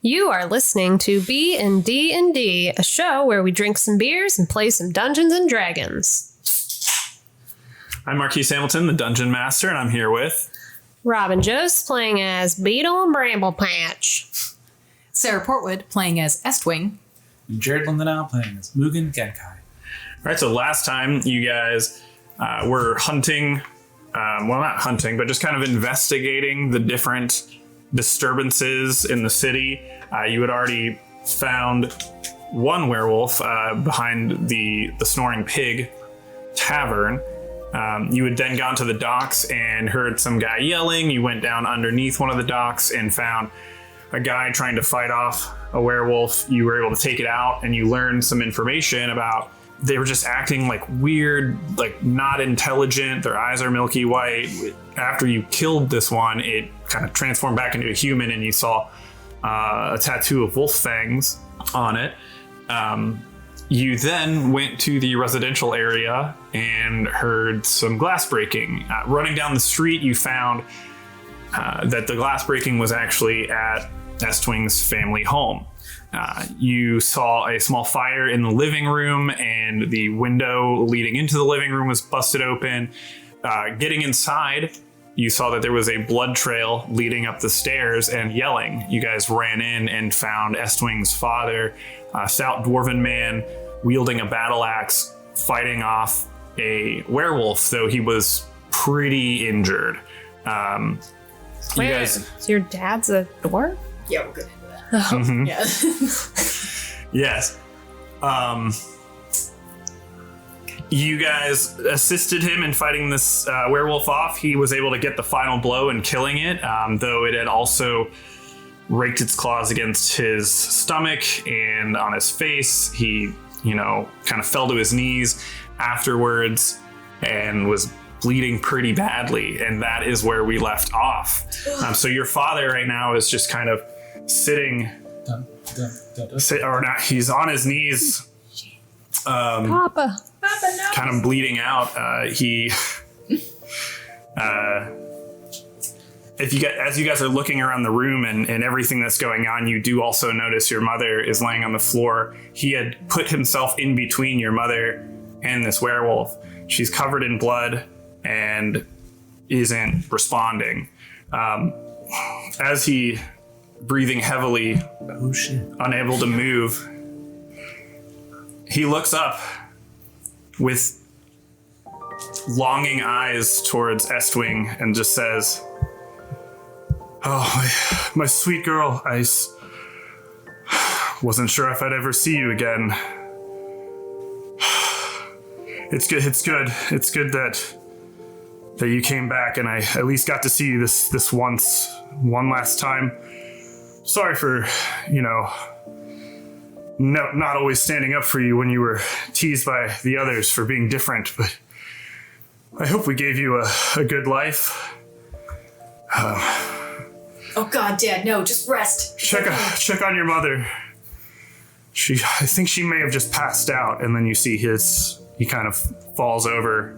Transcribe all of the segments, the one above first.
You are listening to BnDnD, a show where we drink some beers and play some Dungeons and Dragons. I'm Marquise Hamilton, the Dungeon Master, and I'm here with... Robin Jost playing as Beadle and Bramblepatch. Sarah Portwood playing as Estwing. And Jared Lindenau playing as Mugen Genkai. All right, so last time you guys were hunting, well, not hunting, but just kind of investigating the different disturbances in the city. You had already found one werewolf behind the Snoring Pig Tavern. You had then gone to the docks and heard some guy yelling. You went down underneath one of the docks and found a guy trying to fight off a werewolf. You were able to take it out and you learned some information about they were just acting like weird, like not intelligent. Their eyes are milky white. After you killed this one, it kind of transformed back into a human and you saw a tattoo of wolf fangs on it. You then went to the residential area and heard some glass breaking. Running down the street, you found that the glass breaking was actually at Estwing's family home. You saw a small fire in the living room and the window leading into the living room was busted open. Getting inside, you saw that there was a blood trail leading up the stairs and yelling. You guys ran in and found Estwing's father, a stout dwarven man wielding a battle axe, fighting off a werewolf, though he was pretty injured. You guys... So your dad's a dwarf? Yeah, we're good into that. Oh. Mhm. Yeah. Yes. You guys assisted him in fighting this werewolf off. He was able to get the final blow and killing it, though it had also raked its claws against his stomach and on his face. He, kind of fell to his knees afterwards and was bleeding pretty badly. And that is where we left off. So your father right now is just kind of sitting, or not, he's on his knees. Papa, no. Kind of bleeding out. As you guys are looking around the room and everything that's going on, you do also notice your mother is laying on the floor. He had put himself in between your mother and this werewolf. She's covered in blood and isn't responding. As he, breathing heavily, unable to move, he looks up with longing eyes towards Estwing and just says, "Oh, my sweet girl, I wasn't sure if I'd ever see you again. It's good that you came back and I at least got to see you this one last time. Sorry for, not always standing up for you when you were teased by the others for being different, but I hope we gave you a good life." Oh God, Dad, no, just rest. Check on your mother. I think she may have just passed out, and then you see he kind of falls over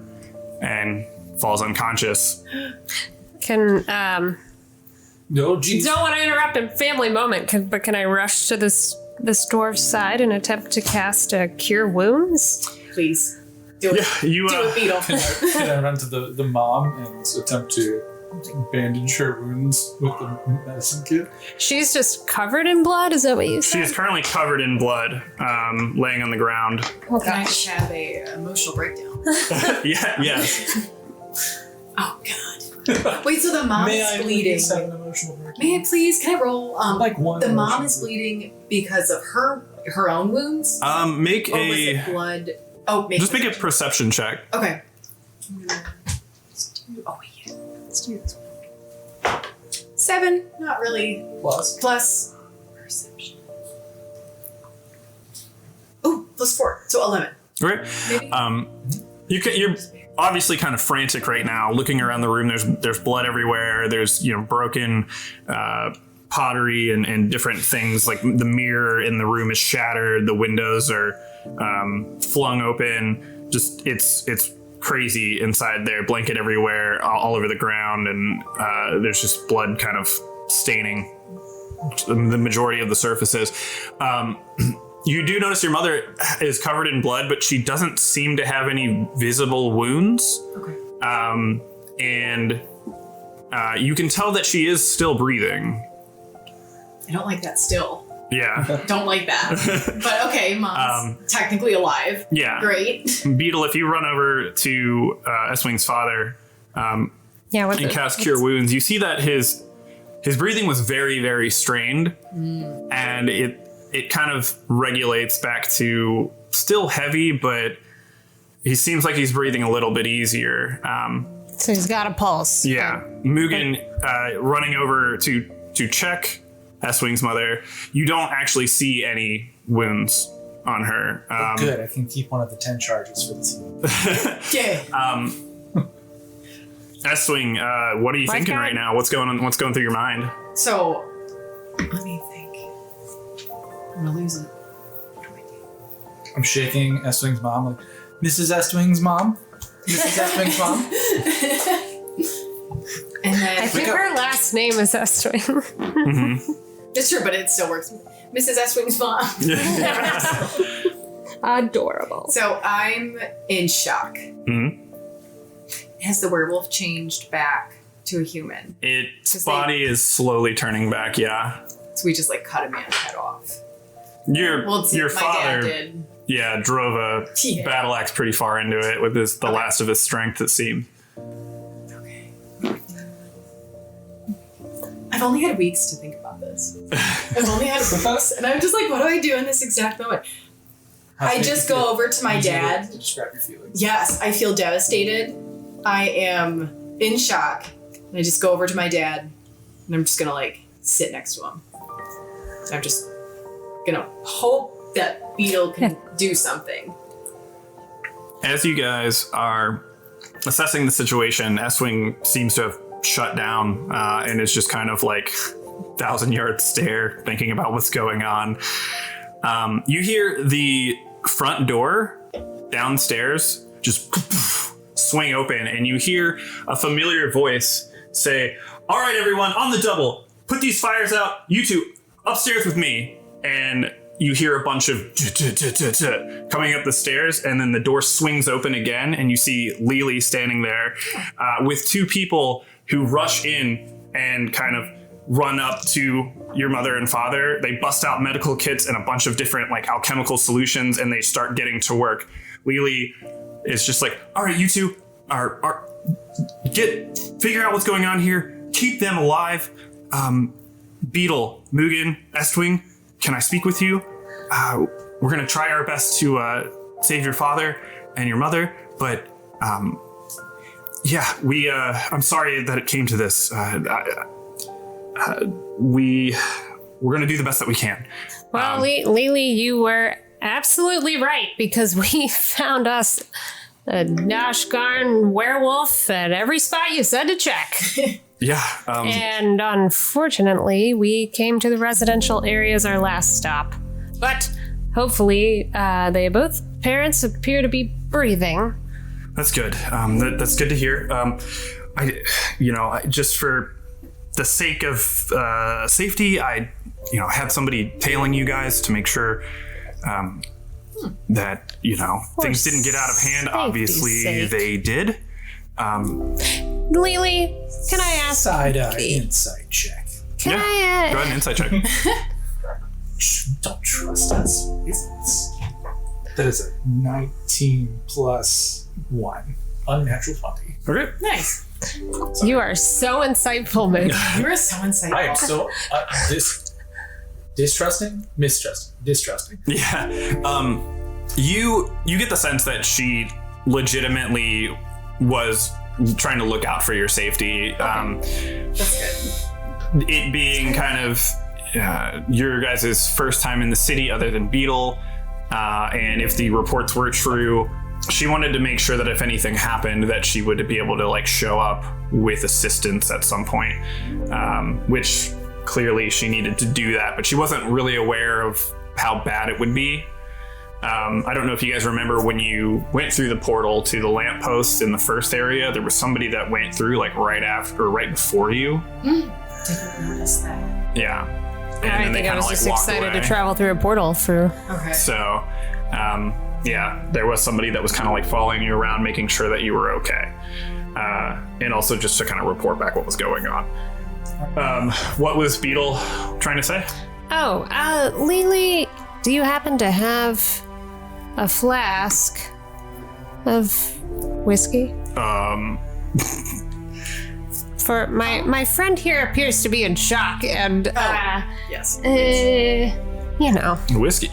and falls unconscious. No, geez. Don't want to interrupt a family moment, but can I rush to this dwarf's side and attempt to cast a Cure Wounds? Please. Do it. Yeah, Do it, Beadle. Can I run to the mom and attempt to bandage her wounds with the medicine kit? She's just covered in blood? Is that what you said? She is currently covered in blood, laying on the ground. Oh, can I just have a emotional breakdown? Yes. Oh God. Wait, so the mom is bleeding. Have an emotional breakdown? May I please? Can I roll? Like one. The mom is bleeding because of her own wounds. Make or was it blood? Oh, make a perception check. Okay. Oh yeah. Let's do this one. 7. Not really. Plus perception. Oh, +4. So 11. Great. Maybe. You're obviously kind of frantic right now, looking around the room. There's blood everywhere. There's broken pottery and different things. Like the mirror in the room is shattered. The windows are flung open. Just it's crazy inside there. Blanket everywhere, all over the ground, and there's just blood kind of staining the majority of the surfaces. You do notice your mother is covered in blood, but she doesn't seem to have any visible wounds. Okay. And you can tell that she is still breathing. I don't like that still. Yeah. Don't like that. But okay, Mom's technically alive. Yeah. Great. Beadle, if you run over to Estwing's father and cast Cure Wounds, you see that his breathing was very, very strained, and it kind of regulates back to still heavy, but he seems like he's breathing a little bit easier. So he's got a pulse. Yeah. Mugen running over to check Estwing's mother. You don't actually see any wounds on her. Good, I can keep one of the 10 charges for the team. Okay. Estwing, what are you thinking right now? What's going on? What's going through your mind? So, let me think. I'm gonna lose it. What do I do? I'm shaking Estwing's mom, like, Mrs. Estwing's mom? Mrs. Estwing's mom? And then I think her last name is Estwing. Mm-hmm. it's true, but it still works. Mrs. Estwing's mom. Adorable. So I'm in shock. Mm-hmm. Has the werewolf changed back to a human? Its body is slowly turning back, yeah. So we just like cut a man's head off. Your My father, dad did. yeah, drove a battle axe pretty far into it with the last of his strength, it seemed. Okay. I've only had weeks to think about this. I've only had weeks, and I'm just like, what do I do in this exact moment? I just go over to my dad. Describe your feelings. Yes, I feel devastated. I am in shock. And I just go over to my dad, and I'm just gonna like sit next to him. I'm just gonna hope that Beadle can do something. As you guys are assessing the situation, Estwing seems to have shut down and is just kind of like 1,000-yard stare, thinking about what's going on. You hear the front door downstairs just swing open, and you hear a familiar voice say, "All right, everyone, on the double, put these fires out. You two upstairs with me." And you hear a bunch of coming up the stairs, and then the door swings open again, and you see Lily standing there with two people who rush in and kind of run up to your mother and father. They bust out medical kits and a bunch of different like alchemical solutions, and they start getting to work. Lily is just like, "All right, you two figure out what's going on here. Keep them alive. Beadle, Mugen, Estwing, can I speak with you? We're gonna try our best to save your father and your mother, but I'm sorry that it came to this. We're gonna do the best that we can." Well, Lily, you were absolutely right, because we found us a Dashgarn werewolf at every spot you said to check. Yeah. And unfortunately, we came to the residential area as our last stop. But hopefully, they both parents appear to be breathing. That's good. That's good to hear. Just for the sake of safety, I had somebody tailing you guys to make sure that things didn't get out of hand. Obviously, they did. Lily, can I ask? Side insight check. Can I? Go ahead and insight check. Don't trust us. That is a 19 plus 1. Unnatural 20. Okay. Nice. You are so insightful, Moon. You're so insightful. I am so distrusting, distrusting. Yeah. You get the sense that she legitimately was trying to look out for your safety. That's good. It being kind of your guys' first time in the city other than Beadle, and if the reports were true, she wanted to make sure that if anything happened, that she would be able to like show up with assistance at some point, which clearly she needed to do that, but she wasn't really aware of how bad it would be. I don't know if you guys remember when you went through the portal to the lamppost in the first area, there was somebody that went through like right before you. Didn't notice that. Yeah. then they think I kind of was like just walk excited away. to travel through a portal for. Okay. So, yeah, there was somebody that was kind of like following you around, making sure that you were okay. And also just to kind of report back what was going on. What was Beadle trying to say? Oh, Lily, do you happen to have a flask of whiskey? For my friend here appears to be in shock, and Yes. you know. Whiskey.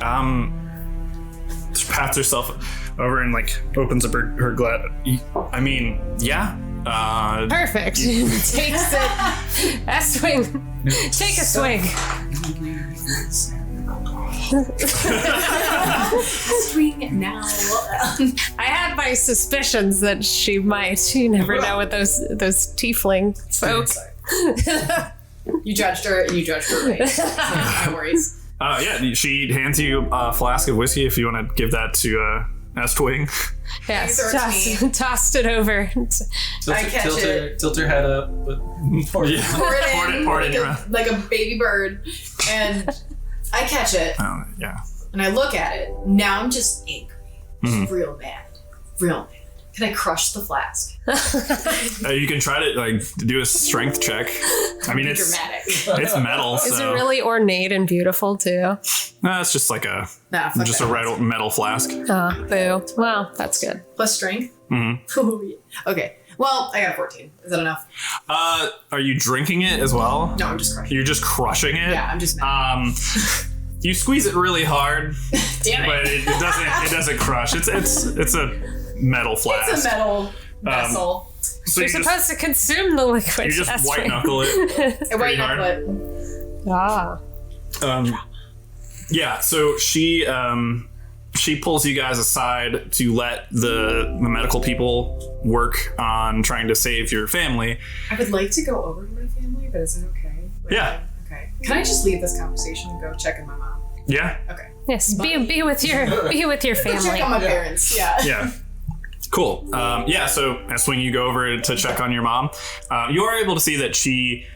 She pats herself over and like opens up her glass. I mean, yeah. Perfect. Takes it. Estwing, take a swig. Swing now. I had my suspicions that she might. You never know with those tiefling folk. You judged her. You judged her right. No worries. Yeah, she hands you a flask of whiskey if you want to give that to Estwing. Yes, Thanks, Archie. tossed it over. I catch it. Tilt her head up. But Pour it in your mouth. like a baby bird, and I catch it Yeah. and I look at it. Now I'm just angry, just real mad. Can I crush the flask? You can try to like do a strength check. I mean, it's Dramatic. it's metal, so Is it really ornate and beautiful too? no, it's just like a Nah, fuck just that. a metal flask. Oh, boo. Well, that's good. Plus strength. Okay. Well, I got a 14. Is that enough? Are you drinking it as well? No, I'm just crushing. You're just crushing it. Yeah, I'm just mad. You squeeze it really hard, Damn but it. it doesn't crush. It's a metal flask. It's a metal vessel. So You're supposed to consume the liquid. you just That's white right. knuckle it. I white hard. knuckle it. Ah. Yeah, so she pulls you guys aside to let the medical people work on trying to save your family. I would like to go over to my family, but is it okay? Like, Yeah. Okay. Can I just leave this conversation and go check on my mom? Yeah, Okay. Yes, be with your Go family. check on my parents. Yeah. yeah. Cool. Yeah, so Estwing, you go over to check on your mom. You are able to see that she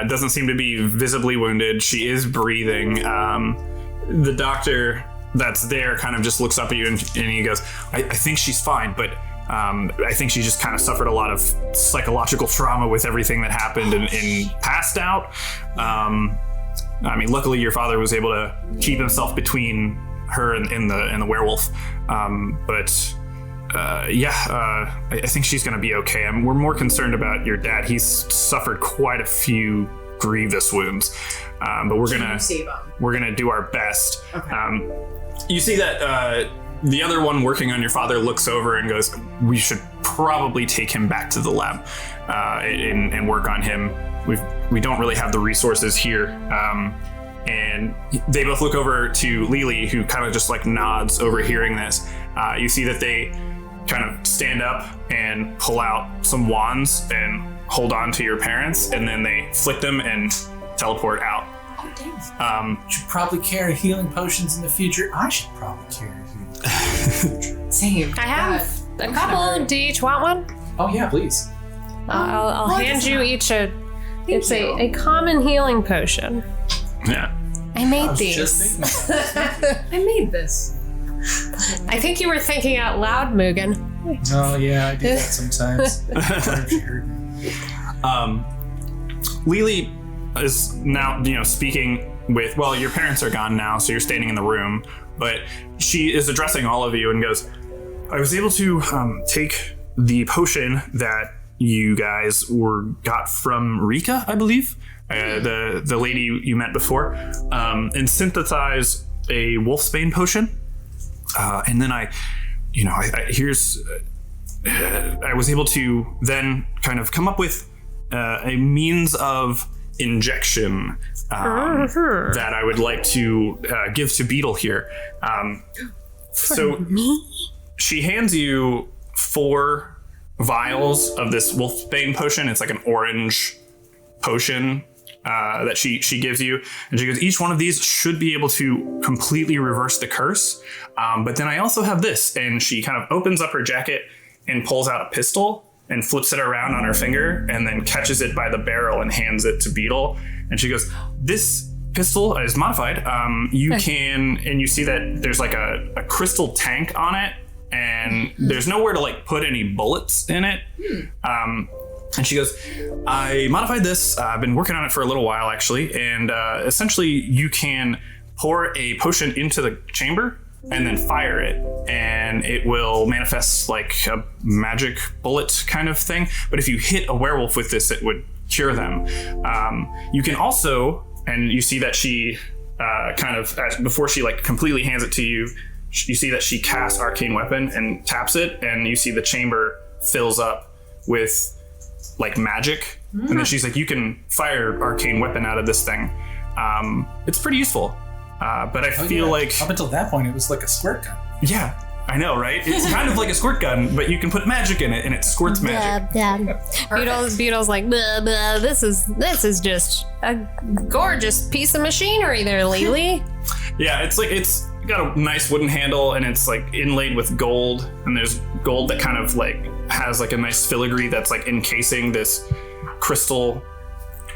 doesn't seem to be visibly wounded. She is breathing. The doctor that's there kind of just looks up at you and he goes, I think she's fine, but I think she just kind of suffered a lot of psychological trauma with everything that happened and passed out. I mean, luckily your father was able to keep himself between her and the werewolf. I think she's going to be okay. We're more concerned about your dad. He's suffered quite a few grievous wounds, but we're gonna Save them. we're gonna do our best. Okay. You see that the other one working on your father looks over and goes, "We should probably take him back to the lab and work on him. We don't really have the resources here." And they both look over to Lily, who kind of just like nods overhearing this. You see that they kind of stand up and pull out some wands and hold on to your parents, and then they flick them and teleport out. Oh, dang. should probably carry healing potions in the future. I should probably carry healing potions in the future. Same. I have God. a couple. Do you each want one? Oh yeah, please. I'll well, hand it's you not- each a. It's you. a common healing potion. Yeah. I made I was these. just thinking. I made this. I think you were thinking out loud, Mugen. Oh yeah, I do that sometimes. I wonder if she heard me. Lily is now, speaking with, well, your parents are gone now, so you're standing in the room, but she is addressing all of you and goes, I was able to take the potion that you guys got from Rikka, I believe, the lady you met before, and synthesize a Wolfsbane potion. And then I was able to then kind of come up with a means of injection that I would like to give to Beadle here. So she hands you 4 vials of this Wolfsbane potion. It's like an orange potion that she gives you, and she goes, each one of these should be able to completely reverse the curse. But then I also have this, and she kind of opens up her jacket and pulls out a pistol and flips it around on her finger and then catches it by the barrel and hands it to Beadle. And she goes, this pistol is modified. You can, and you see that there's like a crystal tank on it, and there's nowhere to like put any bullets in it. And she goes, I modified this. I've been working on it for a little while, actually. And essentially, you can pour a potion into the chamber and then fire it. And it will manifest like a magic bullet kind of thing. But if you hit a werewolf with this, it would cure them. You can also, and you see that she before she like completely hands it to you, you see that she casts Arcane Weapon and taps it. And you see the chamber fills up with like magic, and then she's like, you can fire Arcane Weapon out of this thing. It's pretty useful, but I feel like up until that point it was like a squirt gun. Yeah, I know, right? It's kind of like a squirt gun, but you can put magic in it and it squirts magic. Beadle's like, blah, blah, this is just a gorgeous piece of machinery there, Lily. Yeah, it's got a nice wooden handle, and it's like inlaid with gold, and there's gold that kind of like has like a nice filigree that's like encasing this crystal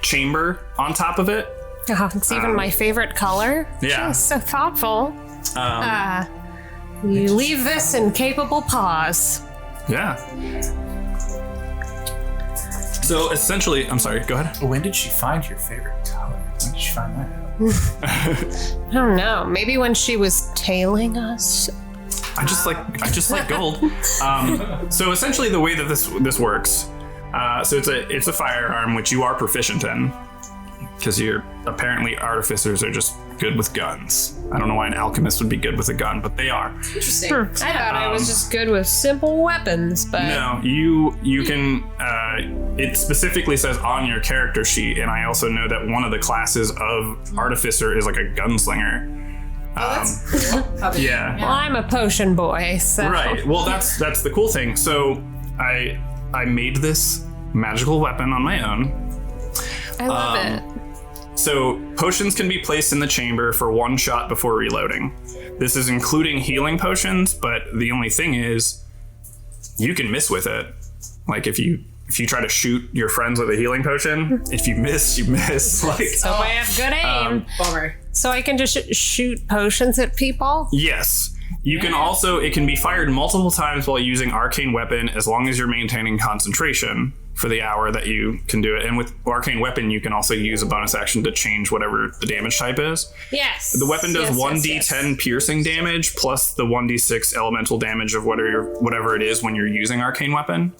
chamber on top of it. Oh, it's even my favorite color. Yeah. She's so thoughtful. You leave this in capable paws. Yeah. So essentially, I'm sorry, go ahead. When did she find your favorite color? When did she find that out? I don't know. Maybe when she was tailing us. I just like gold. So essentially, the way that this works, so it's a firearm which you are proficient in, because you're apparently artificers are just good with guns. I don't know why an alchemist would be good with a gun, but they are. Interesting. I thought I was just good with simple weapons, but no, you can. It specifically says on your character sheet, and I also know that one of the classes of artificer is like a gunslinger. That's cool. Yeah. well, I'm a potion boy, so Right. Well, that's the cool thing. So I made this magical weapon on my own. I love it. So potions can be placed in the chamber for one shot before reloading. This is including healing potions, but the only thing is you can miss with it. Like if you try to shoot your friends with a healing potion, if you miss, you miss. Like So I have good aim. Bummer. So I can just shoot potions at people? yes. You can also, it can be fired multiple times while using Arcane Weapon as long as you're maintaining concentration for the hour that you can do it. And with Arcane Weapon, you can also use a bonus action to change whatever the damage type is. Yes. The weapon does Yes, 1d10 piercing damage plus the 1d6 elemental damage of whatever it is when you're using Arcane Weapon.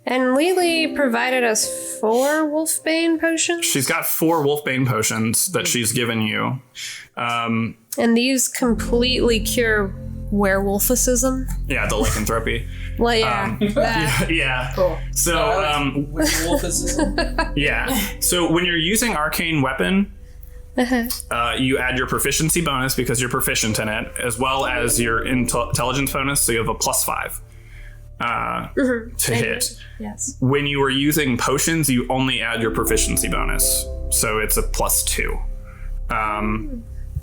And Lily provided us 4 Wolfsbane potions? She's got 4 Wolfbane potions that she's given you. And these completely cure werewolficism? Yeah, the lycanthropy. Well, yeah. that. Yeah. Cool. So, Wolfism. yeah. So when you're using Arcane Weapon, you add your proficiency bonus because you're proficient in it, as well as your intelligence bonus, so you have a +5 to hit. Yes. When you are using potions, you only add your proficiency bonus, so it's a +2.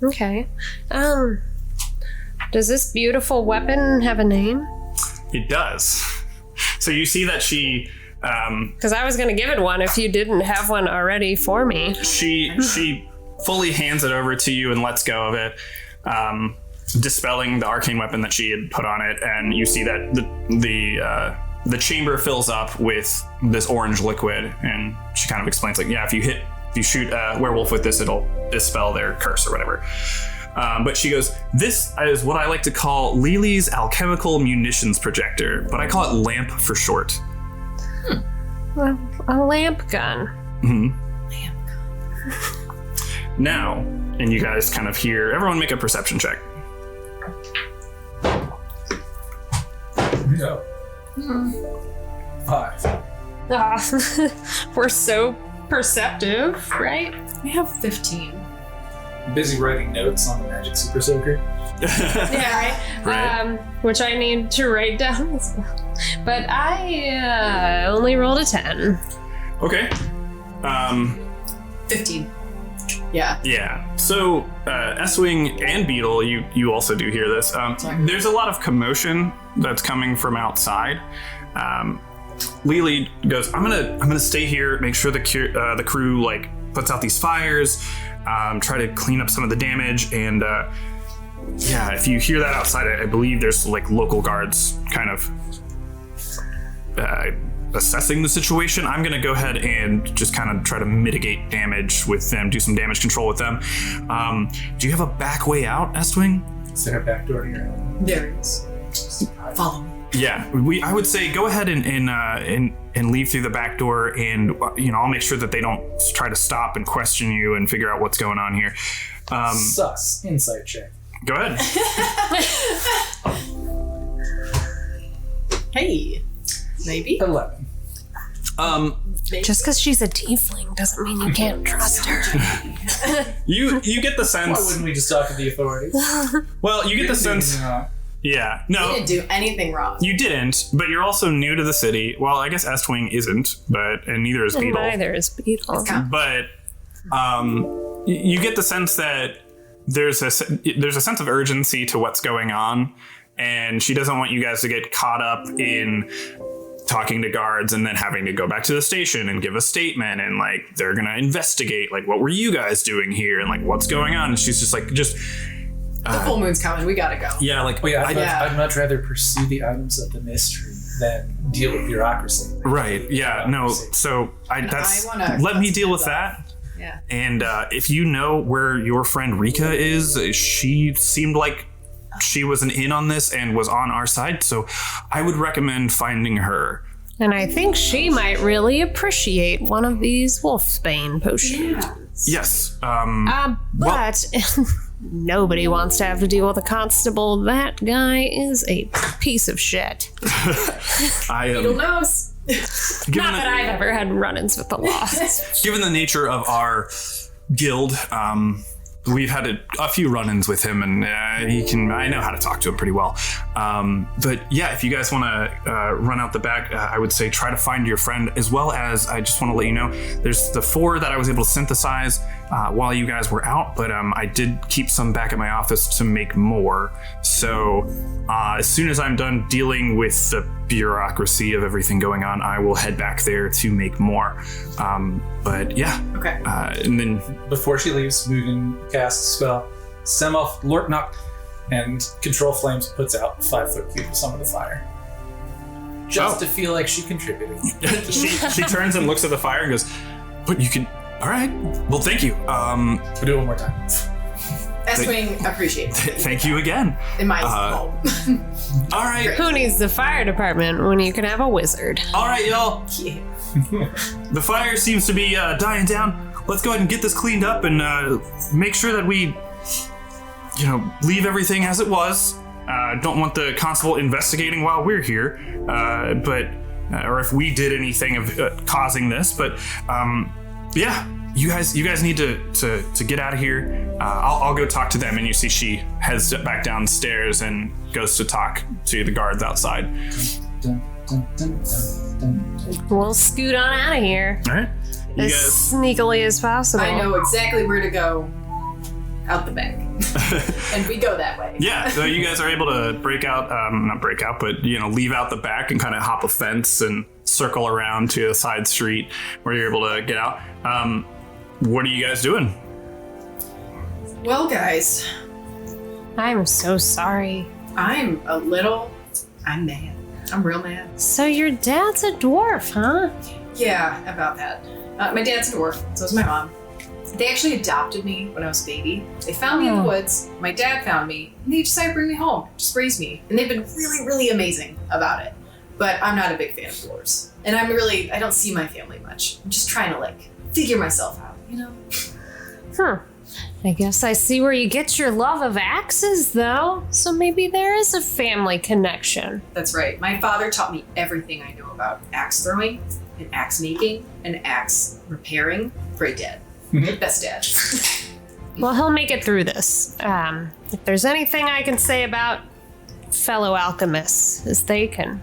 Okay. Does this beautiful weapon have a name? It does. So you see that she Because I was going to give it one if you didn't have one already for me. she fully hands it over to you and lets go of it, dispelling the arcane weapon that she had put on it, and you see that the chamber fills up with this orange liquid, and she kind of explains like, yeah, if you shoot a werewolf with this, it'll dispel their curse or whatever. But she goes, this is what I like to call Lily's alchemical munitions projector, but I call it LAMP for short. A lamp gun. Lamp gun. Now, and you guys kind of hear, everyone make a perception check. No. 5. We're so perceptive, right? We have 15. I'm busy writing notes on the Magic Super Soaker. Yeah, Right. Which I need to write down as well. But I only rolled a 10. Okay. 15. Yeah. Yeah. So, Estwing and Beadle, you also do hear this. There's a lot of commotion that's coming from outside. Lily goes, I'm gonna stay here, make sure the crew like puts out these fires, try to clean up some of the damage, and yeah, if you hear that outside, I believe there's like local guards kind of assessing the situation. I'm gonna go ahead and just kind of try to mitigate damage with them, do some damage control with them. Do you have a back way out, Estwing? Is there a back door to your island? There it is. Follow me. Yeah, I would say go ahead and leave through the back door, and I'll make sure that they don't try to stop and question you and figure out what's going on here. Sus. Insight check. Go ahead. Hey, maybe. 11. Maybe. Just because she's a tiefling doesn't mean you can't trust her. You get the Why sense. wouldn't we just talk to the authorities? Well, you get the sense. Yeah, You no, didn't do anything wrong. you didn't. But you're also new to the city. Well, I guess Estwing isn't, and neither is And Beadle. neither is Beadle. But you get the sense that there's a sense of urgency to what's going on, and she doesn't want you guys to get caught up in talking to guards and then having to go back to the station and give a statement, and like they're gonna investigate like what were you guys doing here and like what's going on, and she's just like The full moon's coming. We gotta go. yeah, like Oh yeah, Yeah. I'd much rather pursue the items of the mystery than deal with bureaucracy. right, yeah, no, so that's I wanna- let me deal with that. Yeah. And if you know where your friend Rikka is, she seemed like she was an in on this and was on our side, so I would recommend finding her. And I think she might really appreciate one of these Wolfsbane potions. Yes. But nobody wants to have to deal with a constable. That guy is a piece of shit. I Beadle knows. given Not that I've ever had run-ins with the law. given the nature of our guild, we've had a few run-ins with him, and I know how to talk to him pretty well. But yeah, if you guys want to run out the back, I would say try to find your friend, as well as I just want to let you know there's the 4 that I was able to synthesize while you guys were out, but I did keep some back at my office to make more. So as soon as I'm done dealing with the bureaucracy of everything going on, I will head back there to make more. But yeah, Okay. and then Before she leaves, Mugen casts a spell, Semoth Lortnock, and Control Flames puts out 5-foot cube of some of the fire. Just to feel like she contributed. she turns and looks at the fire and goes, "But you can. All right. Well, thank you. We'll do it one more time. Estwing appreciates it. Thank you again. In my home. All right. Who needs the fire department when you can have a wizard? All right, y'all. Yeah. The fire seems to be dying down. Let's go ahead and get this cleaned up and make sure that we, leave everything as it was. Don't want the constable investigating while we're here, or if we did anything of causing this. But yeah, you guys need to get out of here. I'll go talk to them, and you see she heads back downstairs and goes to talk to the guards outside. Dun, dun, dun, dun, dun. We'll scoot on out of here All right, you as guys. sneakily as possible. I know exactly where to go. Out the back. And we go that way. Yeah, so you guys are able to break out, not break out, but leave out the back and kind of hop a fence and circle around to a side street where you're able to get out. What are you guys doing? Well, guys, I'm so sorry. I'm mad. I'm real mad. So your dad's a dwarf, huh? Yeah, about that. My dad's a dwarf, so is my mom. They actually adopted me when I was a baby. They found me in the woods. My dad found me, and they decided to bring me home, just raise me. And they've been really, really amazing about it. But I'm not a big fan of dwarves. And I don't see my family much. I'm just trying to, figure myself out, I guess I see where you get your love of axes, though. So maybe there is a family connection. That's right. My father taught me everything I know about axe throwing, and axe making, and axe repairing. Great dad. Best dad. Well, he'll make it through this. If there's anything I can say about fellow alchemists, is they can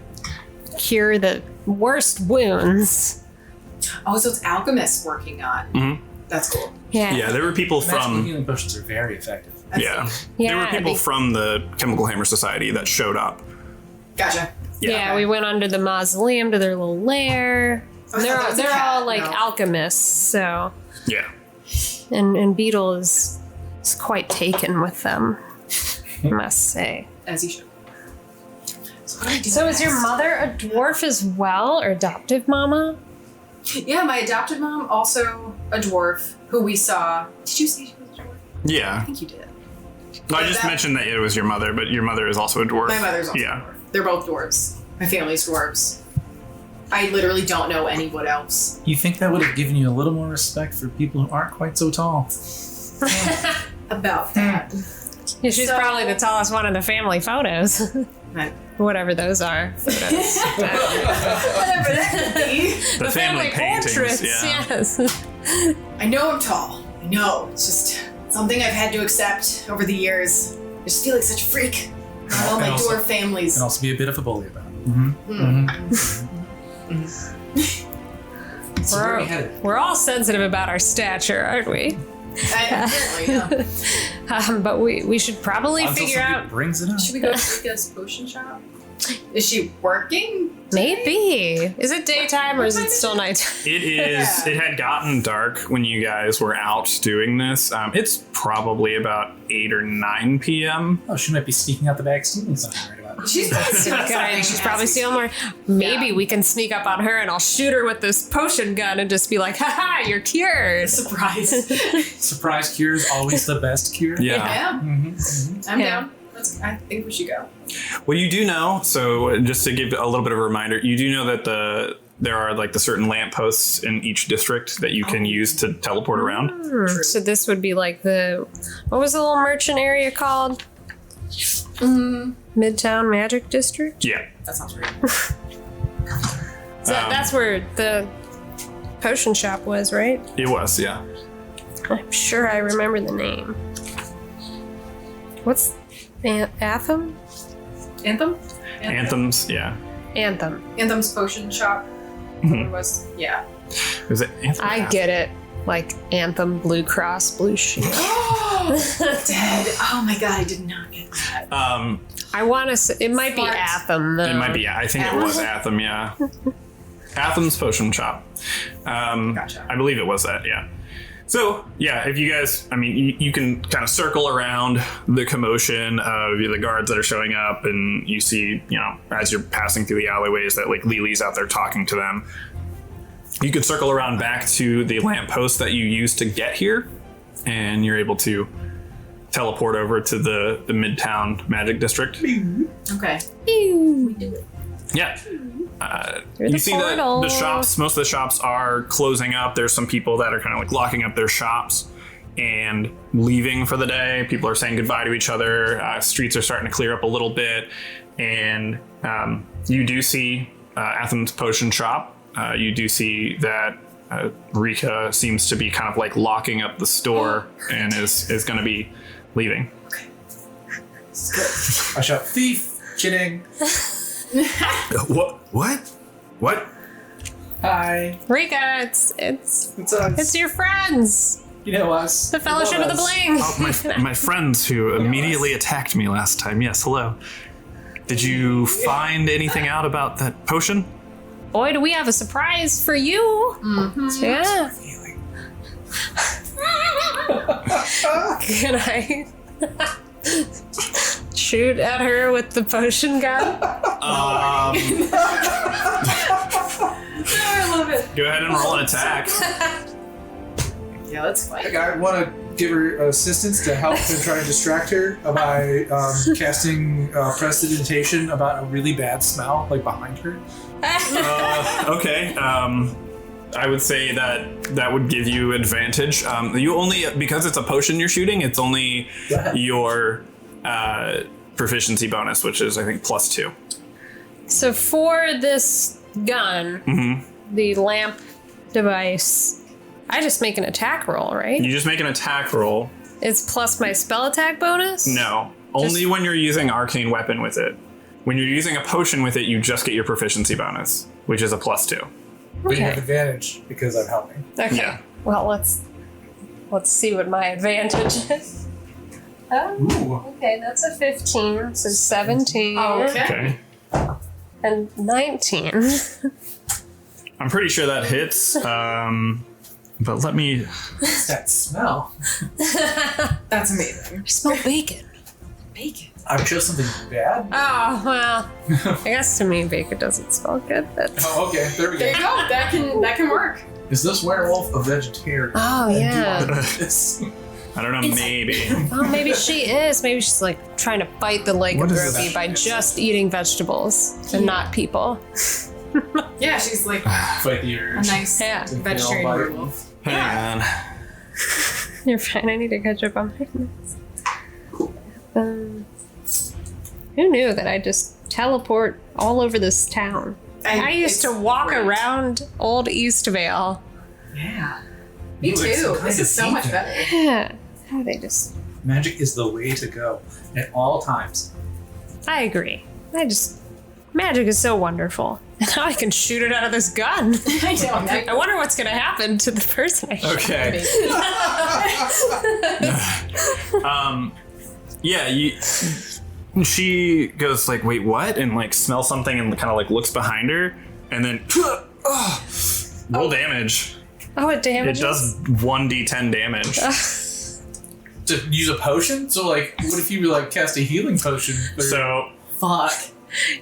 cure the worst wounds. Oh, so it's alchemists working on. Mhm. That's cool. Yeah, there were people Magical from. healing potions are very effective. That's Yeah, cool. there were Yeah, people they- from the Chemical Hammer Society that showed up. Gotcha. Yeah, we went under the mausoleum to their little lair. Oh, They're that was a they're cat. all like No. alchemists, so Yeah. and Beadle is quite taken with them, I must say. As you should. So, what do I do So is your next? mother a dwarf as well, or adoptive mama? Yeah, my adopted mom, also a dwarf, who we saw. Did you say she was a dwarf? Yeah. I think you did. I just mentioned that it was your mother, but your mother is also a dwarf. My mother's also a dwarf. They're both dwarves. My family's dwarves. I literally don't know anyone else. You think that would have given you a little more respect for people who aren't quite so tall? About that. Yeah, she's So- probably the tallest one in the family photos. Right. Whatever those are. Photos. Whatever that may be. The family paintings. portraits, Yeah. yes. I know I'm tall. I know. It's just something I've had to accept over the years. I just feel like such a freak. All And my also- dwarf families. And also be a bit of a bully about it. So where are we headed? We're all sensitive about our stature, aren't we? Apparently, yeah. But we should probably Until figure somebody out. brings it up. Should we go to Rikka's potion shop? Is she working? Maybe. Is it daytime or is it still nighttime? It is. Yeah. It had gotten dark when you guys were out doing this. It's probably about 8 or 9 p.m. Oh, she might be sneaking out the back stealing something right about it. She's probably stealing Good idea. something She's as probably we stealing speak. more. Maybe Yeah. we can sneak up on her and I'll shoot her with this potion gun and just be like, haha, you're cured. Surprise. Surprise cure is always the best cure. Yeah. Yeah, I'm Yeah. down. I think we should go. Well, you do know. So, just to give a little bit of a reminder, you do know that there are like the certain lampposts in each district that you can use to teleport around. So this would be like what was the little merchant area called? Midtown Magic District? Yeah. That sounds right. So that's where the potion shop was, right? It was. Yeah. I'm sure I remember the name. What's Anthem? Anthem? Anthems. Yeah. Anthem. Anthem's potion shop. It was, yeah. Is it? Anthem? I get it. Like Anthem, Blue Cross, Blue Shield. Dead. Oh my god, I did not get that. I want to say it might Smart. be Anthem, though. It might be. I think it was Atham. Yeah. Athem's potion shop. Gotcha. I believe it was that. Yeah. So yeah, if you guys, I mean, you can kind of circle around the commotion of the guards that are showing up, and you see, as you're passing through the alleyways, that like Lily's out there talking to them. You could circle around back to the lamppost that you used to get here, and you're able to teleport over to the Midtown Magic District. Okay. Yeah. Through You the see portal. that the shops, most of the shops are closing up. There's some people that are kind of like locking up their shops and leaving for the day. People are saying goodbye to each other. Streets are starting to clear up a little bit. And you do see Athens Potion Shop. You do see that Rikka seems to be kind of like locking up the store and is going to be leaving. I shout, thief! Kidding. What? Hi. Rikka, it's It's us. it's your friends. You know us. The Fellowship of the Bling. Oh, my friends who immediately attacked me last time. Yes, hello. Did you find anything out about that potion? Boy, do we have a surprise for you. Yeah. Can I shoot at her with the potion gun? I love it. Go ahead and roll an attack. Yeah, let's fight. I want to give her assistance to help and try to distract her by casting prestidigitation about a really bad smell, like behind her. Okay. I would say that would give you advantage. You only, because it's a potion you're shooting, it's only your proficiency bonus, which is I think +2. So for this gun, the lamp device, I just make an attack roll, right? You just make an attack roll. It's plus my spell attack bonus? No, only when you're using arcane weapon with it. When you're using a potion with it, you just get your proficiency bonus, which is a +2. We have Okay. advantage because I'm helping. Okay. Yeah. Well, let's see what my advantage is. Oh, Ooh. okay, that's a 15, so 17. Oh, okay. Okay. and 19. I'm pretty sure that hits. But let me. What's that smell? That's amazing. I smell bacon. Bacon. I chose something bad. Oh, well. I guess to me, bacon doesn't smell good, but. Oh, okay. There we There go. you go. That can work. Is this werewolf a vegetarian? Oh, yeah. This. I don't know, maybe. Oh, maybe she is. Maybe she's like trying to fight the lycanthropy that? by just eating vegetables and not people. Yeah, she's like Fight the a urge. nice Yeah. vegetarian bite. werewolf. Hang on. You're fine. I need to catch up on my notes. Who knew that I just teleport all over this town? I used to walk around Old Eastvale. Yeah. Me Ooh, it's too. kind This of is so much deep. better. Yeah. How they just. Magic is the way to go at all times. I agree. Magic is so wonderful. And now I can shoot it out of this gun. I know. I wonder what's going to happen to the person I shot. Okay. Yeah, she goes like, wait, what? And like smells something and kind of like looks behind her and then roll damage. Oh, it It damages? does 1d10 damage. To use a potion? So, like, what if you, like, cast a healing potion? So Fuck.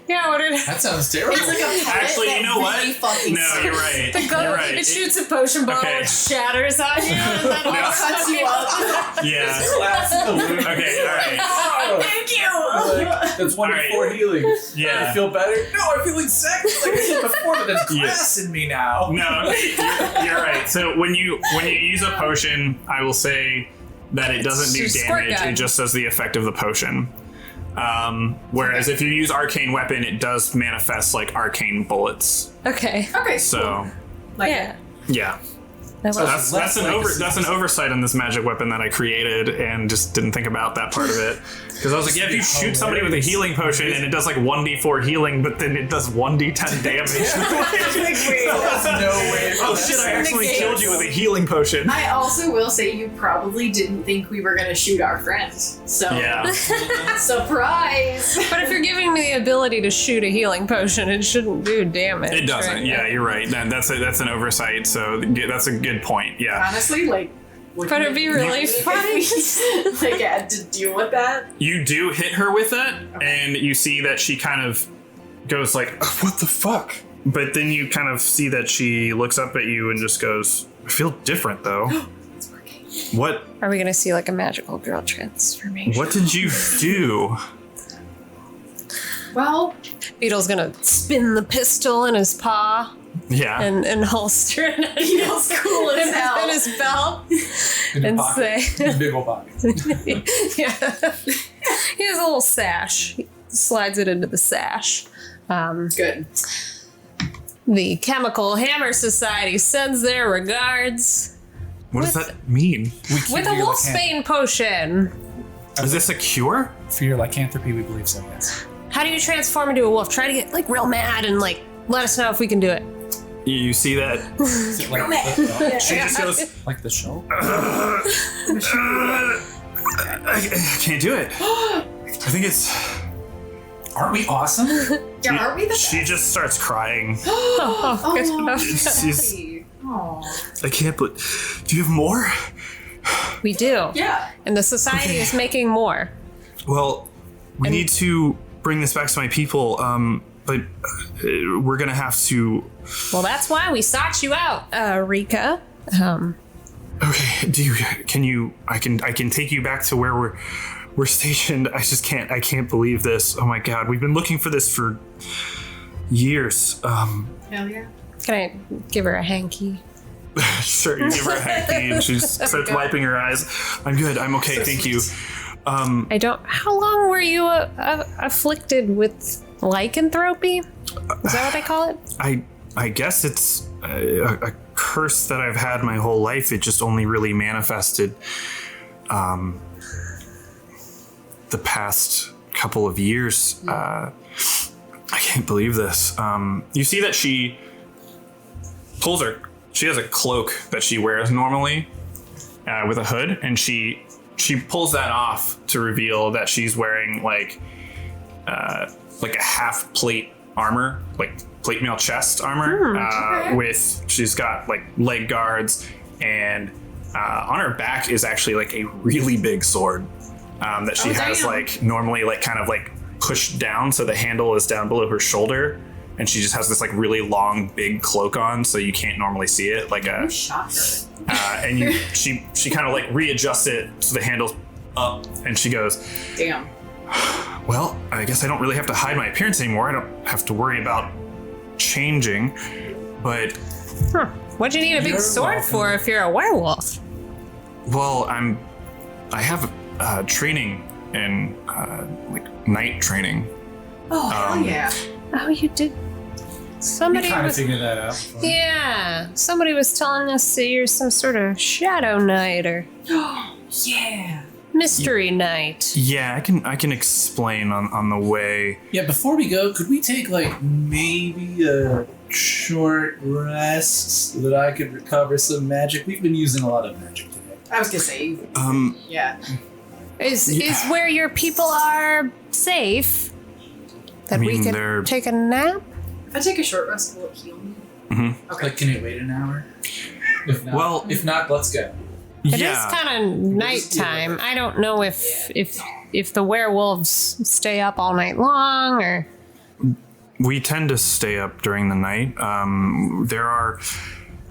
Yeah, what did That sounds terrible. It's like a pellet actually, that you know what? really fucking No, you're right. the gun? You're right. It shoots a potion bottle, Okay. it shatters on you, and then all of a cuts sudden you up. Yeah. Glass in the wound. Okay, all right. Thank you. Like, that's 1 to Alright. 4 healing. Yeah. I feel better? No, I feel exactly like I did before, but there's glass in me now. No, you're right. So when you use a potion, I will say that it doesn't do just a squirt damage. gun. It just does the effect of the potion. Whereas if you use arcane weapon, it does manifest like arcane bullets. Okay. Okay. So Like Yeah. yeah, That was- that's that's an oversight on this magic weapon that I created and just didn't think about that part of it. Because I was like, yeah, if you shoot somebody with a healing potion and it does like 1d4 healing, but then it does 1d10 damage. There's no way. Oh shit! I actually killed you with a healing potion. I also will say you probably didn't think we were gonna shoot our friend. So Yeah. surprise. But if you're giving me the ability to shoot a healing potion, it shouldn't do damage. It doesn't. right? Yeah, you're right. That's an oversight. So that's a good point. Yeah. Honestly, like But it'd be really funny. like had to deal with that. You do hit her with it, and you see that she kind of goes like, "What the fuck?" But then you kind of see that she looks up at you and just goes, "I feel different though." What? Are we gonna see like a magical girl transformation? What did you do? Well, Beetle's gonna spin the pistol in his paw Yeah. and holster it Beetle's cool as hell. in his belt In your and pocket. say, In big old pocket. yeah. He has a little sash. He slides it into the sash. Good. The Chemical Hammer Society sends their regards What does that mean? with a Wolfsbane potion. Is this a cure? For your lycanthropy, we believe so, yes. How do you transform into a wolf? Try to get like real mad and like let us know if we can do it. You see that? Is it like the, She just goes, like the show? I can't do it. I think it's. Aren't we awesome? Yeah, aren't we the She just starts crying. Oh, good. She's- Oh. I can't believe. Do you have more? We do. Yeah. And the society is making more. Well, we need to bring this back to my people. But we're gonna have to. Well, that's why we sought you out, Rikka. Okay. I can take you back to where we're stationed. I just can't. I can't believe this. Oh my god. We've been looking for this for years. Hell yeah. Can I give her a hanky? Sure. You give her a hanky and she starts wiping her eyes. I'm good. I'm okay. Thank you. I don't. How long were you afflicted with lycanthropy? Is that what they call it? I guess it's a curse that I've had my whole life. It just only really manifested the past couple of years. I can't believe this. You see that she pulls her. She has a cloak that she wears normally with a hood, and she pulls that off to reveal that she's wearing like a half plate armor, like plate mail chest armor. She's got like leg guards, and on her back is actually like a really big sword that she has like normally like kind of like pushed down, so the handle is down below her shoulder, and she just has this like really long big cloak on, so you can't normally see it. Like a Shot her. and she kind of like readjusts it so the handle's up, and she goes, Damn. well, I guess I don't really have to hide my appearance anymore. I don't have to worry about changing, but What'd you need a big You're sword welcome. for if you're a werewolf? well, I have training in like night training. Oh, hell yeah. Oh, you did. We Somebody kind of was. figured that out. before. Yeah, somebody was telling us that you're some sort of shadow knight or Yeah. mystery knight. Yeah, I can explain on the way. Yeah, before we go, could we take like maybe a short rest so that I could recover some magic? We've been using a lot of magic today. I was gonna say, yeah. Is where your people are safe? That we mean, can they're- take a nap? If I take a short rest, will it heal me? Okay. Like, can it wait an hour? If not, let's go. It is kind of nighttime. I don't know if the werewolves stay up all night long or. We tend to stay up during the night. There are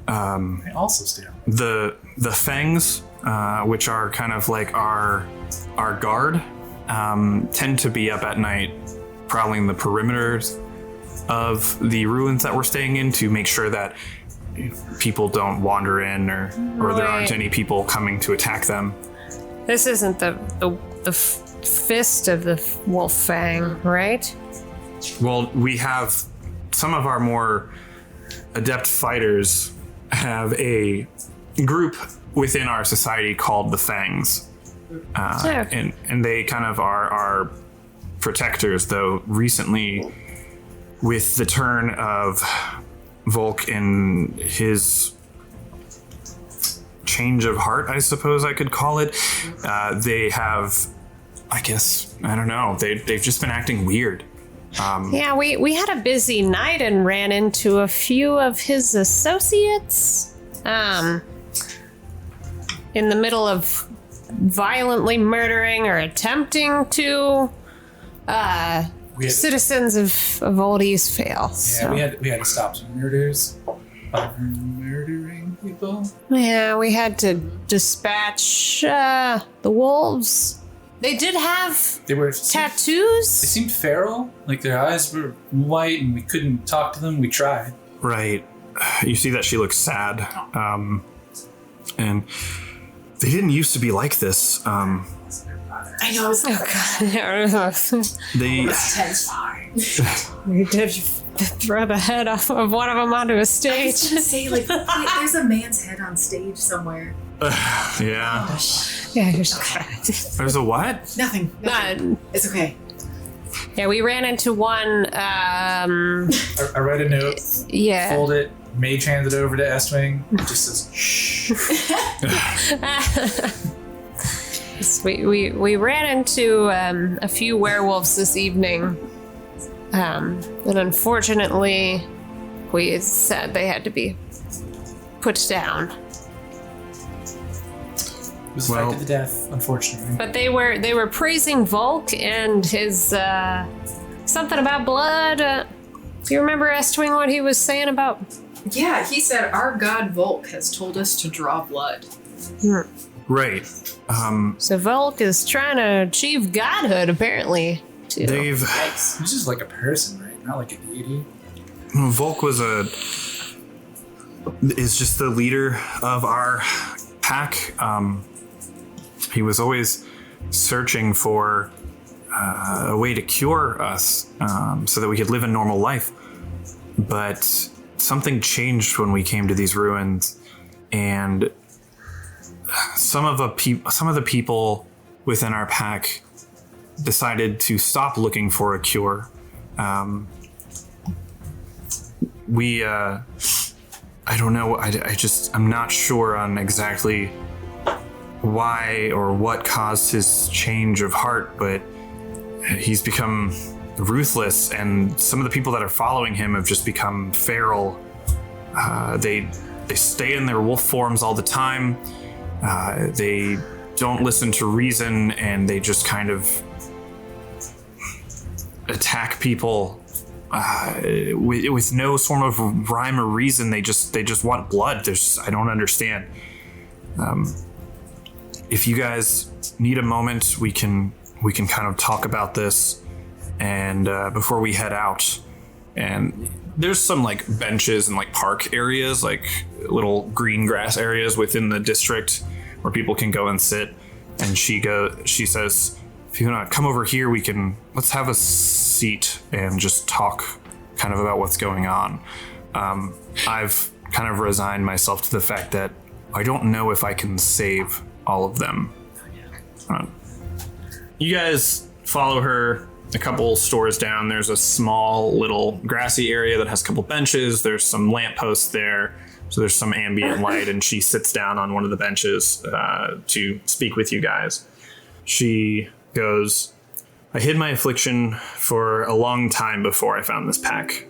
I also stay on. the fangs, which are kind of like our guard, tend to be up at night, prowling the perimeters of the ruins that we're staying in to make sure that people don't wander in or there aren't Right. any people coming to attack them. This isn't the fist of the wolf fang, right? Well, we have some of our more adept fighters have a group within our society called the Fangs. And they kind of are our protectors, though recently with the turn of Volk and his change of heart, I suppose I could call it, they have, I guess, I don't know, they've just been acting weird. Yeah, we had a busy night and ran into a few of his associates. In the middle of violently murdering or attempting to citizens of Old Eastvale. Yeah, we had to stop some murders by murdering people. Yeah, we had to dispatch the wolves. They did have They were They tattoos. seemed feral, like their eyes were white, and we couldn't talk to them. We tried. Right. You see that she looks sad. And they didn't used to be like this. I know. It's Oh god! They terrifying. We did throw the head off of one of them onto a I was stage. gonna say, like, there's a man's head on stage somewhere. yeah. Yeah, you're There's a what? Nothing. It's okay. yeah, we ran into one. I write a note, Yeah. fold it, mage hands it over to Estwing. It just says, shh. We ran into a few werewolves this evening, and unfortunately, we said they had to be put down. It was a Well- fight to the death, unfortunately. But they were praising Volk and his something about blood. Do you remember Estwing what he was saying about? Yeah, he said our god Volk has told us to draw blood. Right. So Volk is trying to achieve godhood, apparently. Too. They've Yikes. He's just like a person, right? Not like a deity. Volk is just the leader of our pack. He was always searching for a way to cure us so that we could live a normal life. But something changed when we came to these ruins, and some of the people within our pack decided to stop looking for a cure. I don't know. I'm not sure on exactly why or what caused his change of heart, but he's become ruthless, and some of the people that are following him have just become feral. They stay in their wolf forms all the time. They don't listen to reason, and they just kind of attack people with no sort of rhyme or reason. They just want blood. I don't understand. If you guys need a moment, we can kind of talk about this, and before we head out. And there's some like benches and like park areas, like little green grass areas within the district where people can go and sit. And she says, if you want to come over here, let's have a seat and just talk kind of about what's going on. I've kind of resigned myself to the fact that I don't know if I can save all of them. You guys follow her a couple stores down. There's a small little grassy area that has a couple benches. There's some lampposts there, so there's some ambient light, and she sits down on one of the benches to speak with you guys. She goes, I hid my affliction for a long time before I found this pack.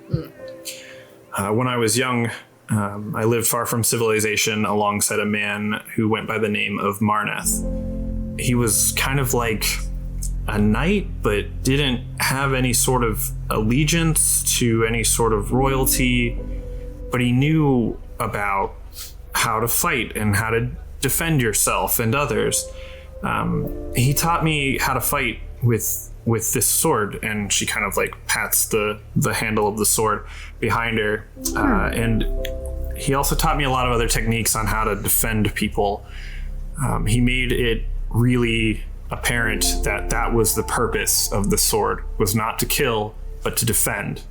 When I was young, I lived far from civilization alongside a man who went by the name of Marneth. He was kind of like a knight, but didn't have any sort of allegiance to any sort of royalty, but he knew about how to fight and how to defend yourself and others. He taught me how to fight with this sword, and she kind of like pats the handle of the sword behind her. And he also taught me a lot of other techniques on how to defend people. He made it really apparent that was the purpose of the sword, was not to kill, but to defend.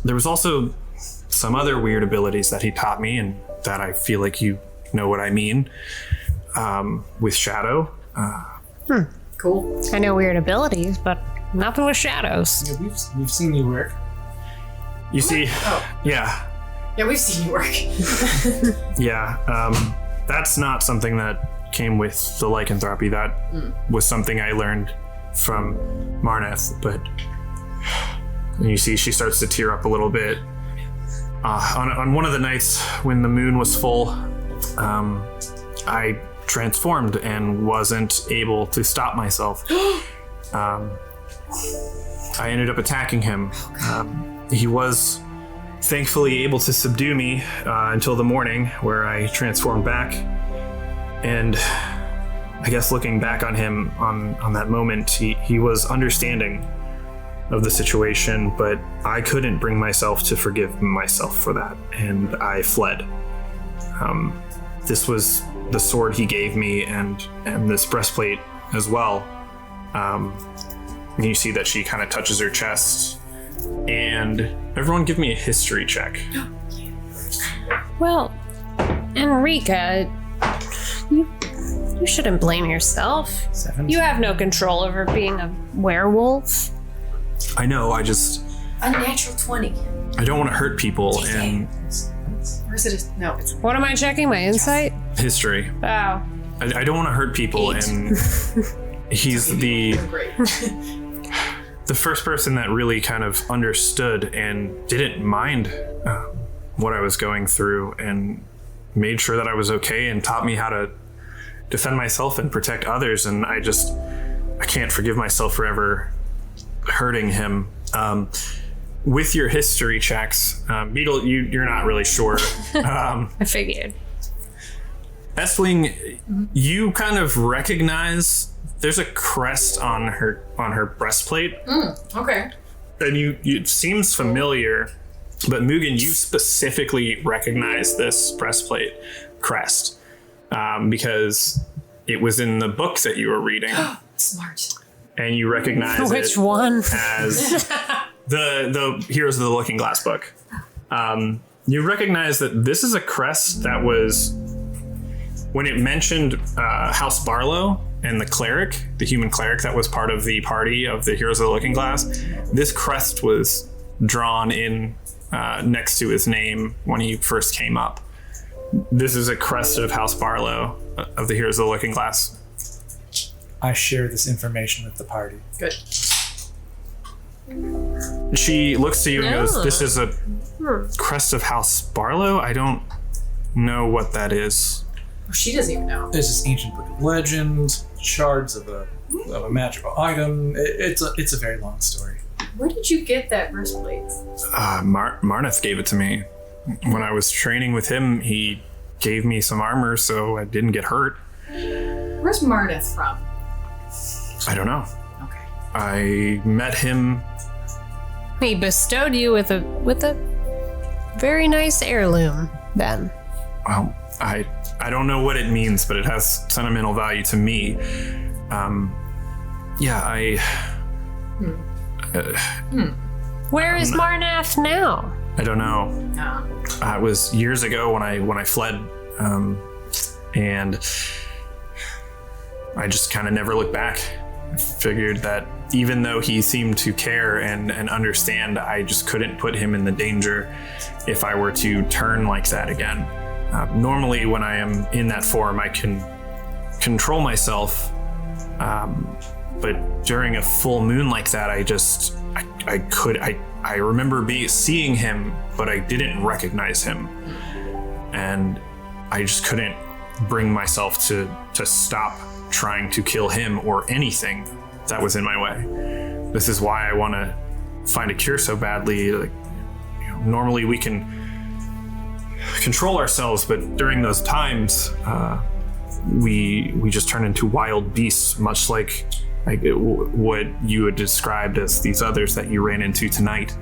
There was also some other weird abilities that he taught me, and that I feel like you know what I mean, with shadow. Cool. I know weird abilities, but nothing with shadows. Yeah, we've seen you work. You see, Yeah, we've seen you work. that's not something that came with the lycanthropy. That was something I learned from Marneth. But you see, she starts to tear up a little bit. On one of the nights when the moon was full, I transformed and wasn't able to stop myself. I ended up attacking him. He was thankfully able to subdue me until the morning, where I transformed back. And I guess looking back on him on that moment, he was understanding of the situation, but I couldn't bring myself to forgive myself for that, and I fled. This was the sword he gave me, and this breastplate as well. You see that she kind of touches her chest, and everyone give me a history check. Well, Enrica, you shouldn't blame yourself. 17. You have no control over being a werewolf. I know, A natural 20. I don't want to hurt people, and Or is it no, it's What am I checking? My insight? history. Oh. I don't want to hurt people, 8. and he's the great. first person that really kind of understood and didn't mind what I was going through, and made sure that I was okay, and taught me how to defend myself and protect others. And I can't forgive myself for ever hurting him. With your history checks, Beadle, you're not really sure. I figured. Estwing, you kind of recognize there's a crest on her breastplate. Okay. And it seems familiar, but Mugen, you specifically recognize this breastplate crest because it was in the book that you were reading. Smart. And you recognize Which it one? as the Heroes of the Looking Glass book. You recognize that this is a crest that was, when it mentioned House Barlow and the cleric, the human cleric that was part of the party of the Heroes of the Looking Glass, this crest was drawn in next to his name when he first came up. This is a crest of House Barlow of the Heroes of the Looking Glass. I share this information with the party. Good. She looks to you and goes, Oh. "This is a crest of House Barlow? I don't know what that is." She doesn't even know. There's this ancient book of legend, shards of a magical item. It's a very long story. Where did you get that breastplate? Marneth gave it to me. When I was training with him, he gave me some armor so I didn't get hurt. Where's Marneth from? I don't know. Okay. I met him. He bestowed you with a very nice heirloom, then. Well, I don't know what it means, but it has sentimental value to me. Where is Marnath now? I don't know. No. It was years ago when I fled, and I just kind of never looked back. I figured that even though he seemed to care and understand, I just couldn't put him in the danger if I were to turn like that again. Normally, when I am in that form, I can control myself, but during a full moon like that, I remember seeing him, but I didn't recognize him, and I just couldn't bring myself to stop trying to kill him or anything that was in my way. This is why I want to find a cure so badly. Normally we can control ourselves, but during those times, we just turn into wild beasts, much like what you had described as these others that you ran into tonight.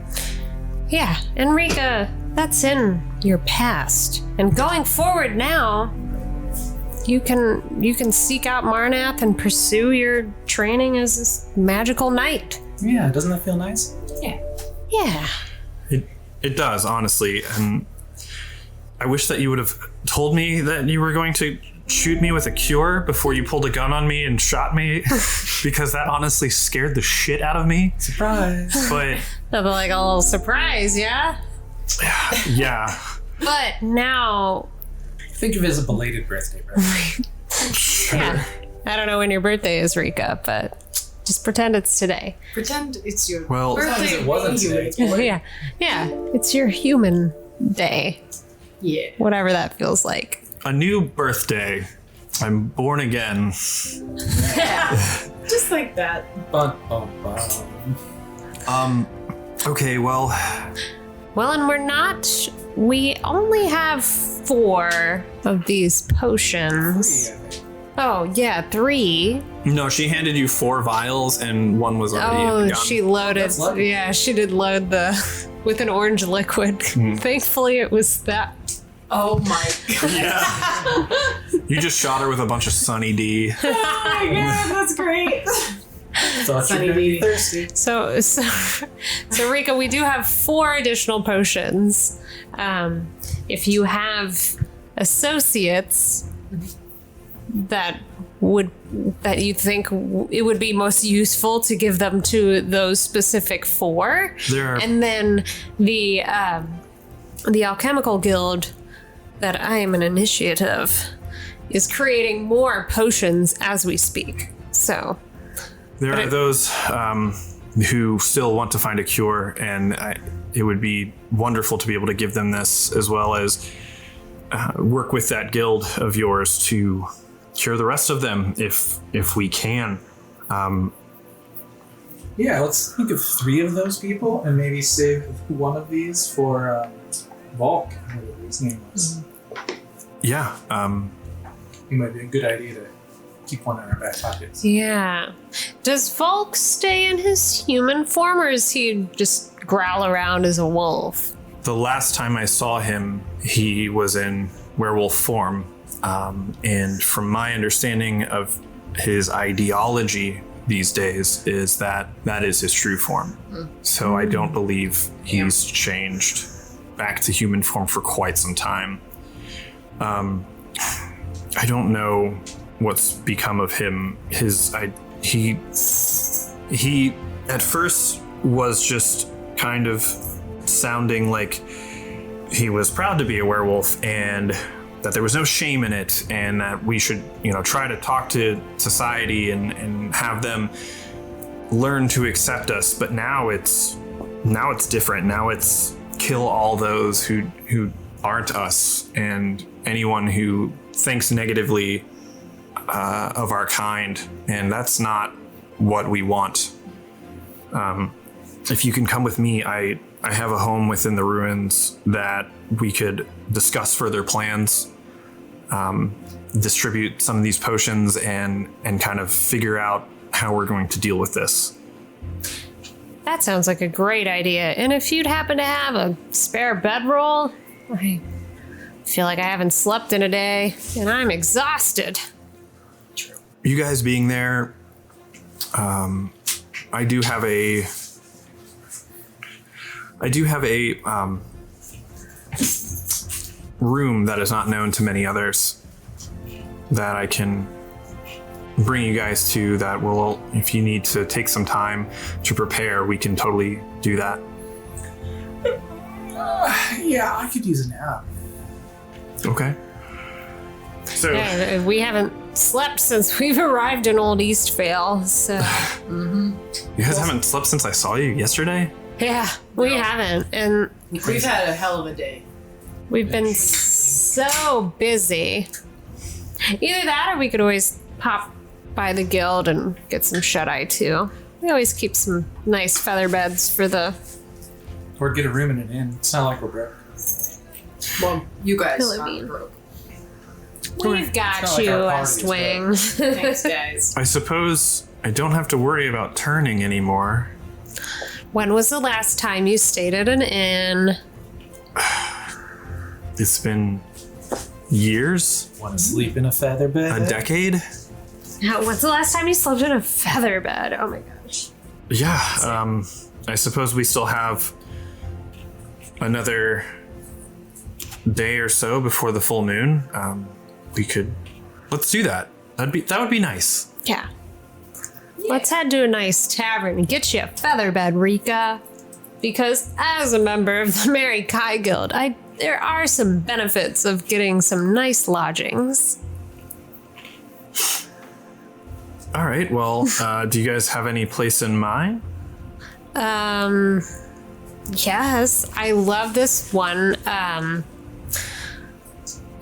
Yeah, and Rikka, that's in your past. And going forward now, you can seek out Marnath and pursue your training as this magical knight. Yeah, doesn't that feel nice? Yeah. It does, honestly, and I wish that you would have told me that you were going to shoot me with a cure before you pulled a gun on me and shot me, because that honestly scared the shit out of me. Surprise. But That'll be like a little surprise, yeah? yeah, But now, Think of it as a belated birthday present. yeah. I don't know when your birthday is, Rikka, but just pretend it's today. Pretend it's your Well- As long as it wasn't today. Yeah. Yeah. It's your human day. Yeah. Whatever that feels like. a new birthday. I'm born again. Just like that. Bum, bum, bum. Okay, well, Well, and we only have 4 of these potions. Oh, yeah, 3. no, she handed you 4 vials and one was already in the gun. She loaded. That's lucky. Yeah, she did load with an orange liquid. Thankfully, it was that. Oh my god. Yeah. You just shot her with a bunch of Sunny D. Oh my god, that's great. Thought you were gonna be thirsty. So, Rikka, we do have 4 additional potions. If you have associates that you think it would be most useful to give them to those specific 4, There are- and then the alchemical guild that I am an initiate of is creating more potions as we speak. So. There are those who still want to find a cure, and it would be wonderful to be able to give them this, as well as work with that guild of yours to cure the rest of them if we can. Yeah, let's think of 3 of those people and maybe save one of these for Volk, whatever his name was. Yeah. It might be a good idea to keep one in our back pockets. Yeah. Does Volk stay in his human form, or is he just growl around as a wolf? The last time I saw him, he was in werewolf form. And from my understanding of his ideology these days is that is his true form. So I don't believe he's changed back to human form for quite some time. I don't know what's become of him. He at first was just kind of sounding like he was proud to be a werewolf and that there was no shame in it, and that we should, try to talk to society and have them learned to accept us, but now it's different. Now it's kill all those who aren't us, and anyone who thinks negatively of our kind, and that's not what we want. If you can come with me, I have a home within the ruins that we could discuss further plans, distribute some of these potions, and kind of figure out how we're going to deal with this. That sounds like a great idea. And if you'd happen to have a spare bedroll, I feel like I haven't slept in a day, and I'm exhausted. You guys being there, I do have a room that is not known to many others that I can bring you guys to, that will, if you need to take some time to prepare, we can totally do that. Yeah, I could use a nap. Okay. So Yeah, we haven't slept since we've arrived in Old Eastvale, so you guys haven't slept since I saw you yesterday? yeah, we haven't. And We've had a hell of a day. we've been so busy. Either that or we could always pop by the guild and get some shut-eye too. We always keep some nice feather beds for the... Or get a room in an inn. It's not like we're broke. Well, you guys Really aren't mean. broke. We've got It's not like you, our party is Estwing. Thanks, guys. I suppose I don't have to worry about turning anymore. When was the last time you stayed at an inn? It's been years? Want to sleep in a feather bed? A decade? When's the last time you slept in a feather bed? Oh my gosh. Yeah, I suppose we still have another day or so before the full moon. Let's do that. That would be nice. Yeah. Let's head to a nice tavern and get you a feather bed, Rikka. Because as a member of the Merry Kai Guild, there are some benefits of getting some nice lodgings. All right, well, do you guys have any place in mind? Yes, I love this one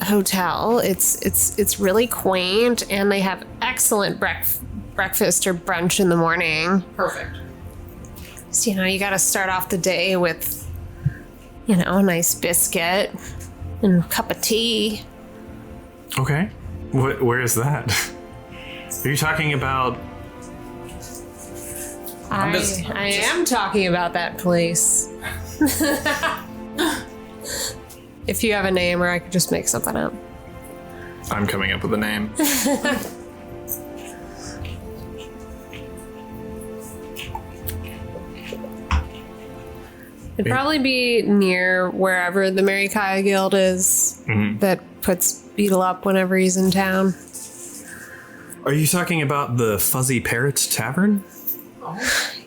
hotel. It's really quaint, and they have excellent breakfast or brunch in the morning. Perfect. So, you got to start off the day with, a nice biscuit and a cup of tea. Okay. Where is that? Are you talking about... I am talking about that place. If you have a name, or I could just make something up. I'm coming up with a name. It'd probably be near wherever the Merry Kai Guild is, that puts Beadle up whenever he's in town. Are you talking about the Fuzzy Parrots Tavern?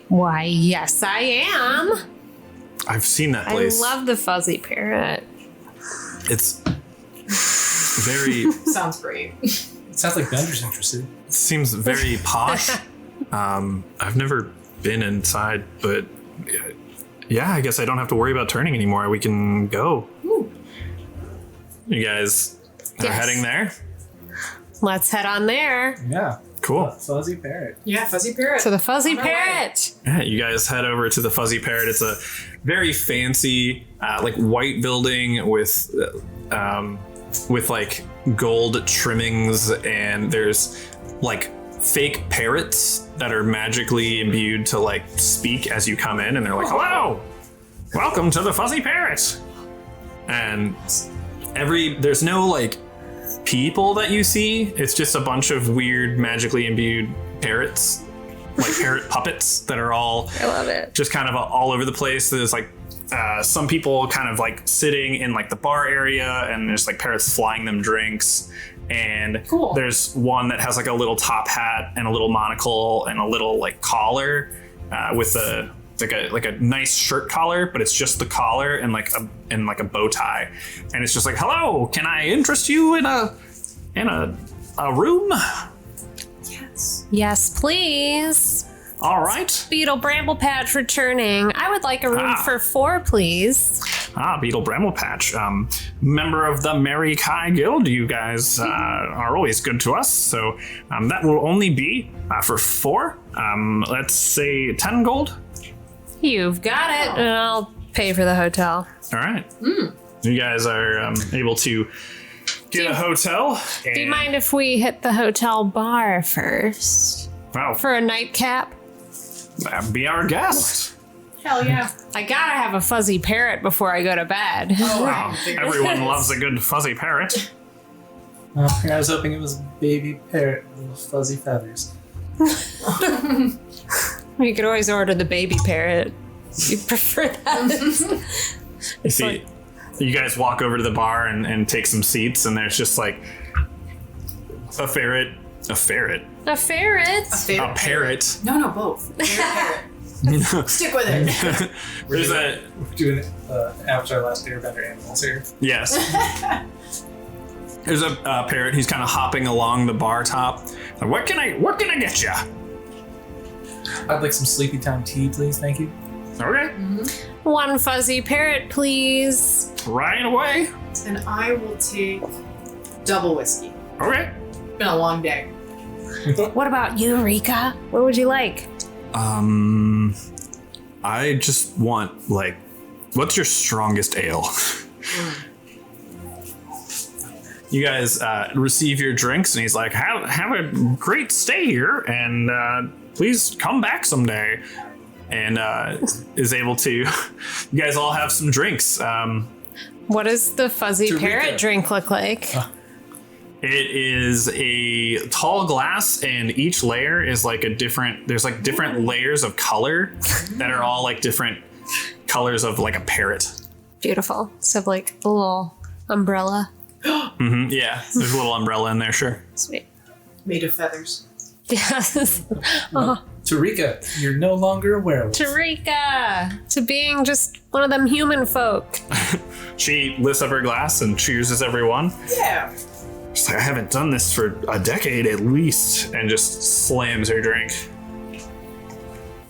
Why, yes, I am. I've seen that place. I love the Fuzzy Parrot. It's very... Sounds great. It sounds like Bender's interested. seems very posh. I've never been inside, but yeah, I guess I don't have to worry about turning anymore. We can go. Ooh. You guys are Yes. heading there? Let's head on there Yeah. Cool. Fuzzy parrot. Yeah, Fuzzy Parrot. to the Fuzzy On our way. Parrot. Yeah, you guys head over to the Fuzzy Parrot. It's a very fancy, like white building with like gold trimmings, and there's like fake parrots that are magically imbued to like speak as you come in, and they're like, "Hello, welcome to the Fuzzy Parrot." And there's no like people that you see. It's just a bunch of weird magically imbued parrots, like parrot puppets that are all I love it. just kind of all over the place. There's like some people kind of like sitting in like the bar area, and there's like parrots flying them drinks. And Cool. there's one that has like a little top hat and a little monocle and a little like collar with a like a nice shirt collar, but it's just the collar and like a bow tie. And it's just like, "Hello, can I interest you in a room?" Yes. Yes, please. All right. Beadle Bramble Patch returning. I would like a room for 4, please. Beadle Bramble Patch, member of the Merry Kai Guild. You guys are always good to us, so that will only be for 4. Let's say 10 gold. You've got it, and I'll pay for the hotel. All right. You guys are able to get a hotel. Do you mind if we hit the hotel bar first? Wow. For a nightcap? Be our guest. Hell yeah. I gotta have a fuzzy parrot before I go to bed. Oh, Everyone loves a good fuzzy parrot. I was hoping it was a baby parrot with little fuzzy feathers. You could always order the baby parrot. You prefer that? You see, you guys walk over to the bar and take some seats, and there's just like a ferret. A ferret? A parrot. No, both. Parrot. Stick with it. There's a We're doing Avatar Last Airbender animals here. yes. There's a parrot. He's kind of hopping along the bar top. Like, what can I get you? I'd like some sleepy time tea, please. Thank you. Okay. 1 fuzzy parrot, please. Right away. And I will take double whiskey. Okay. It's been a long day. What about you, Rikka? What would you like? I just want, like, what's your strongest ale? You guys receive your drinks, and he's like, have a great stay here, and please come back someday. And is able to, you guys all have some drinks. What does the fuzzy To parrot Rikka. drink look like? It is a tall glass, and each layer is like there's like different layers of color that are all like different colors of like a parrot. Beautiful. So like a little umbrella. Yeah, there's a little umbrella in there, sure. Sweet. Made of feathers. Yes. Tarika, you're no longer a werewolf. To Rikka. To being just one of them human folk. She lifts up her glass and cheers everyone. Yeah. She's like, I haven't done this for a decade at least, and just slams her drink.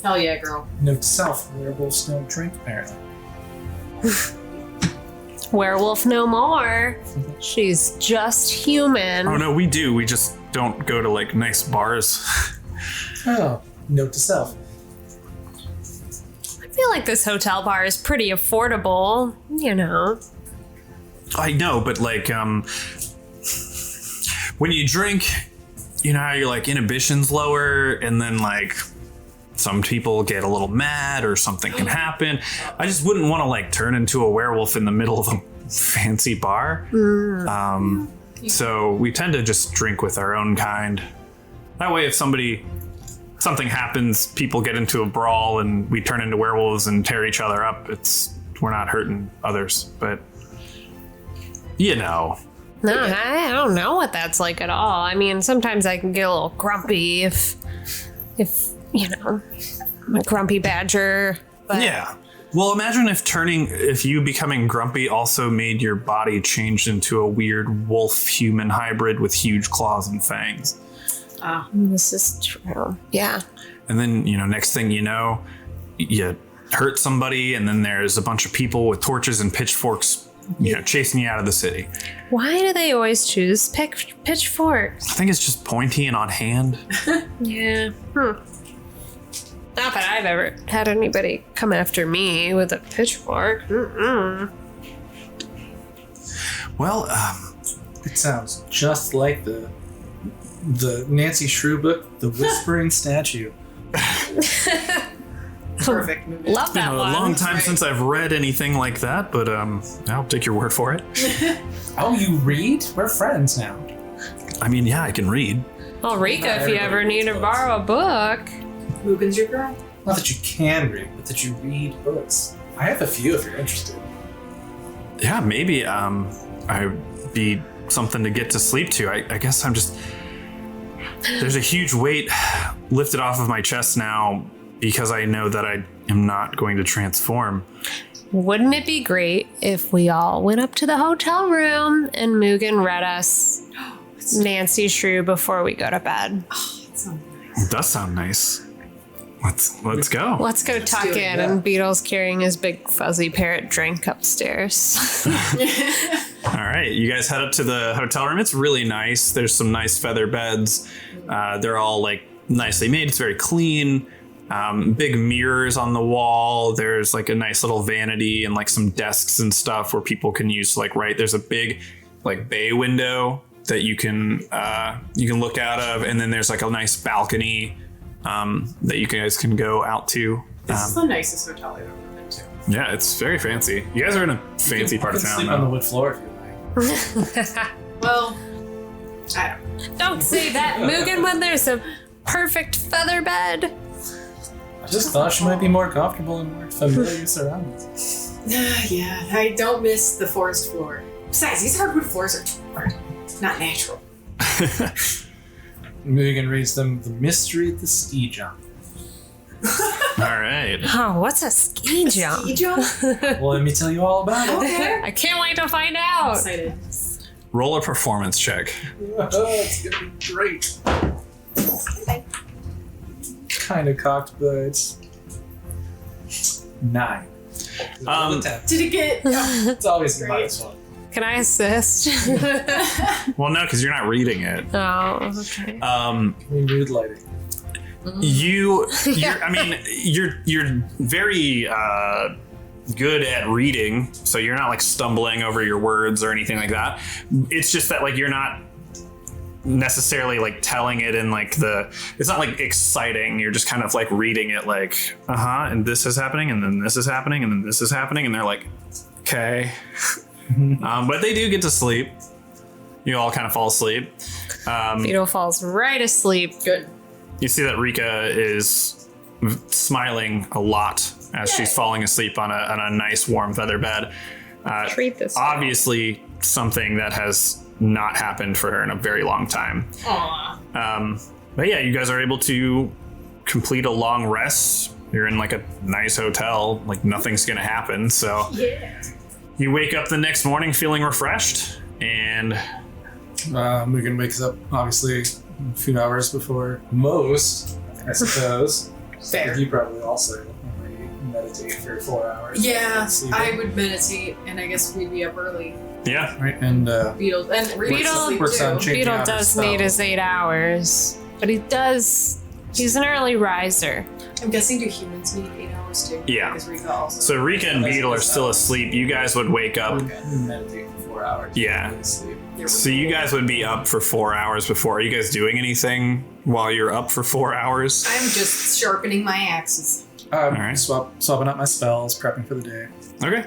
Hell yeah, girl. Note to self, werewolves don't drink, apparently. Werewolf no more. She's just human. Oh no, we do. We just don't go to like nice bars. Oh, note to self. I feel like this hotel bar is pretty affordable, you know. I know, but like, when you drink, you know how your like inhibition's lower, and then like some people get a little mad or something can happen. I just wouldn't want to like turn into a werewolf in the middle of a fancy bar. So we tend to just drink with our own kind. That way, if something happens, people get into a brawl and we turn into werewolves and tear each other up, we're not hurting others, but you know. No, I don't know what that's like at all. I mean, sometimes I can get a little grumpy if you know, I'm a grumpy badger. But Yeah. Well, imagine if you becoming grumpy also made your body change into a weird wolf-human hybrid with huge claws and fangs. this is true. Yeah. And then, you know, next thing you know, you hurt somebody, and then there's a bunch of people with torches and pitchforks, you know, chasing you out of the city. Why do they always choose pitchforks? I think it's just pointy and on hand. Yeah. Not that I've ever had anybody come after me with a pitchfork. Well, It sounds just like the Nancy Shrew book, The Whispering Statue. Perfect movie. Love been that a one. long time right. since I've read anything like that, but I'll take your word for it. Oh, you read? We're friends now. I mean, yeah, I can read. Well, Rikka, if you ever need to borrow a book. Mugen's your girl? Not that you can read, but that you read books. I have a few if you're interested. Yeah, maybe I'd be something to get to sleep to. I guess I'm just... There's a huge weight lifted off of my chest now because I know that I am not going to transform. Wouldn't it be great if we all went up to the hotel room and Mugen read us Nancy Shrew before we go to bed? That sounds nice. It does sound nice. Let's go. Let's go tuck do it, in, yeah. and Beadle's carrying his big fuzzy parrot drink upstairs. All right, you guys head up to the hotel room. It's really nice. There's some nice feather beds. They're all like nicely made. It's very clean. Big mirrors on the wall. There's like a nice little vanity and like some desks and stuff where people can use to like write. There's a big like bay window that you can look out of, and then there's like a nice balcony that you guys can go out to. This is the nicest hotel I've ever been to. Yeah, it's very fancy. You guys are in a fancy part of town Sleep on the now. wood floor if you like. Well, I don't. Don't say that, Mugen, when there's a perfect feather bed. I just thought she might be more comfortable and more familiar surroundings. Yeah, I don't miss the forest floor. Besides, these hardwood floors are too hard. It's not natural. Mugen reads them the mystery of the ski jump. All right. Oh, what's a ski jump? Ski jump? Well, let me tell you all about it. Okay. I can't wait to find I'm out. excited. Roll a performance check. It's gonna be great. Kind of cocked, but it's 9. Did it get? Oh, It's always the Great. -1. Can I assist? Well, no, because you're not reading it. Oh, okay. Mood lighting. You're very good at reading, so you're not like stumbling over your words or anything like that. It's just that like you're not necessarily like telling it in like it's not like exciting. You're just kind of like reading it like and this is happening, and then this is happening, and then this is happening, and they're like, okay. But they do get to sleep. You all kind of fall asleep. Beetle falls right asleep. good. You see that Rikka is smiling a lot as she's falling asleep on a nice warm feather bed. Treat this. Obviously something that has not happened for her in a very long time. Aw. But yeah, you guys are able to complete a long rest. You're in like a nice hotel, like nothing's gonna happen. So Yeah. you wake up the next morning feeling refreshed, and Mugen wakes up obviously a few hours before most, I suppose. Fair. You probably also only meditate for 4 hours. Yeah, Sleep. I would meditate, and I guess we'd be up early. yeah, Right, and Beetle and Rita's Beetle asleep works on too. changing Beetle out her does need his spells. 8 hours, but he's an early riser. I'm guessing do humans need 8 hours too? Yeah. Because Rika also. so Rikka and Beadle are still asleep. You guys would wake up. meditate for 4 hours. Yeah. and sleep. So you guys would be up for 4 hours before. Are you guys doing anything while you're up for 4 hours? I'm just sharpening my axes. right. Swapping out my spells, prepping for the day. Okay.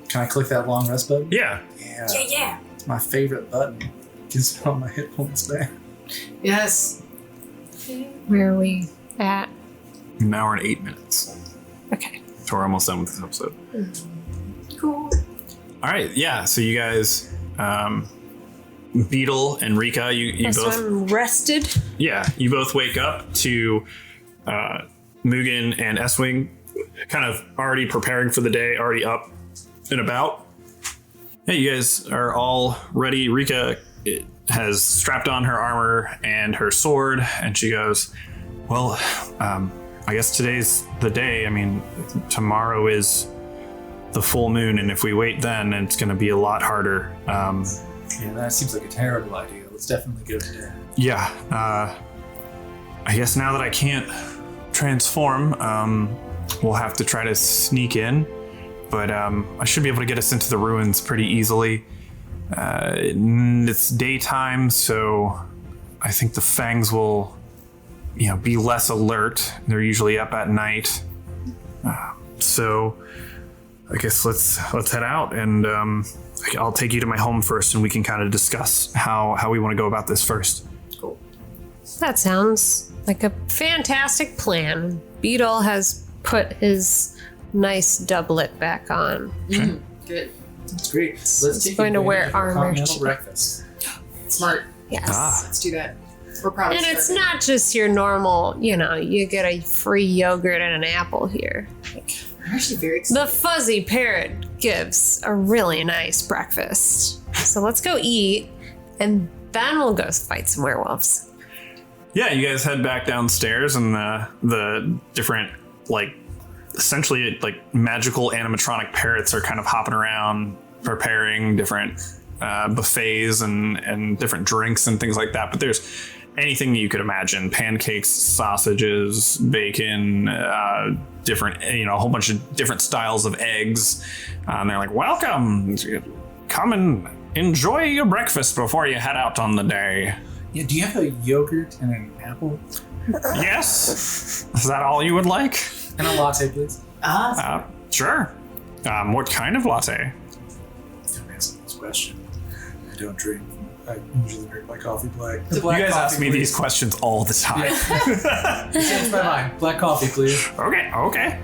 Can I click that long rest button? Yeah. Yeah. Yeah. It's my favorite button. Gives me all my hit points back. Yes. Where are we at? An hour and 8 minutes. Okay. So we're almost done with this episode. Cool. All right. Yeah. So you guys, Beadle and Rikka, you So both. I'm rested. Yeah, you both wake up to Mugen and Estwing kind of already preparing for the day, already up and about. Yeah, you guys are all ready. Rikka has strapped on her armor and her sword, and she goes, well, I guess today's the day. I mean, tomorrow is the full moon, and if we wait then, it's going to be a lot harder. Yeah, that seems like a terrible idea. Let's definitely go today. Yeah, I guess now that I can't transform, we'll have to try to sneak in, but I should be able to get us into the ruins pretty easily. It's daytime, so I think the fangs will, be less alert. They're usually up at night, so I guess let's head out, and I'll take you to my home first, and we can kind of discuss how we want to go about this first. That sounds like a fantastic plan. Beadle has put his nice doublet back on. Good. That's great. Let's He's take going to wear advantage of armor. continental breakfast. Smart. Yes. Let's do that. We're probably. And it's starving. not just your normal, you get a free yogurt and an apple here. I'm actually very excited. The fuzzy parrot gives a really nice breakfast. So let's go eat, and then we'll go fight some werewolves. Yeah, you guys head back downstairs, and the different, like, essentially, like, magical animatronic parrots are kind of hopping around, preparing different buffets and different drinks and things like that. But there's anything you could imagine: pancakes, sausages, bacon, different, a whole bunch of different styles of eggs. And they're like, welcome, come and enjoy your breakfast before you head out on the day. Yeah, do you have a yogurt and an apple? Yes. Is that all you would like? And a latte, please. Sure. What kind of latte? Don't answer this question. I don't drink. I usually drink my coffee black. You guys ask me these questions all the time. Yeah. Changed my mind. Black coffee, please. Okay.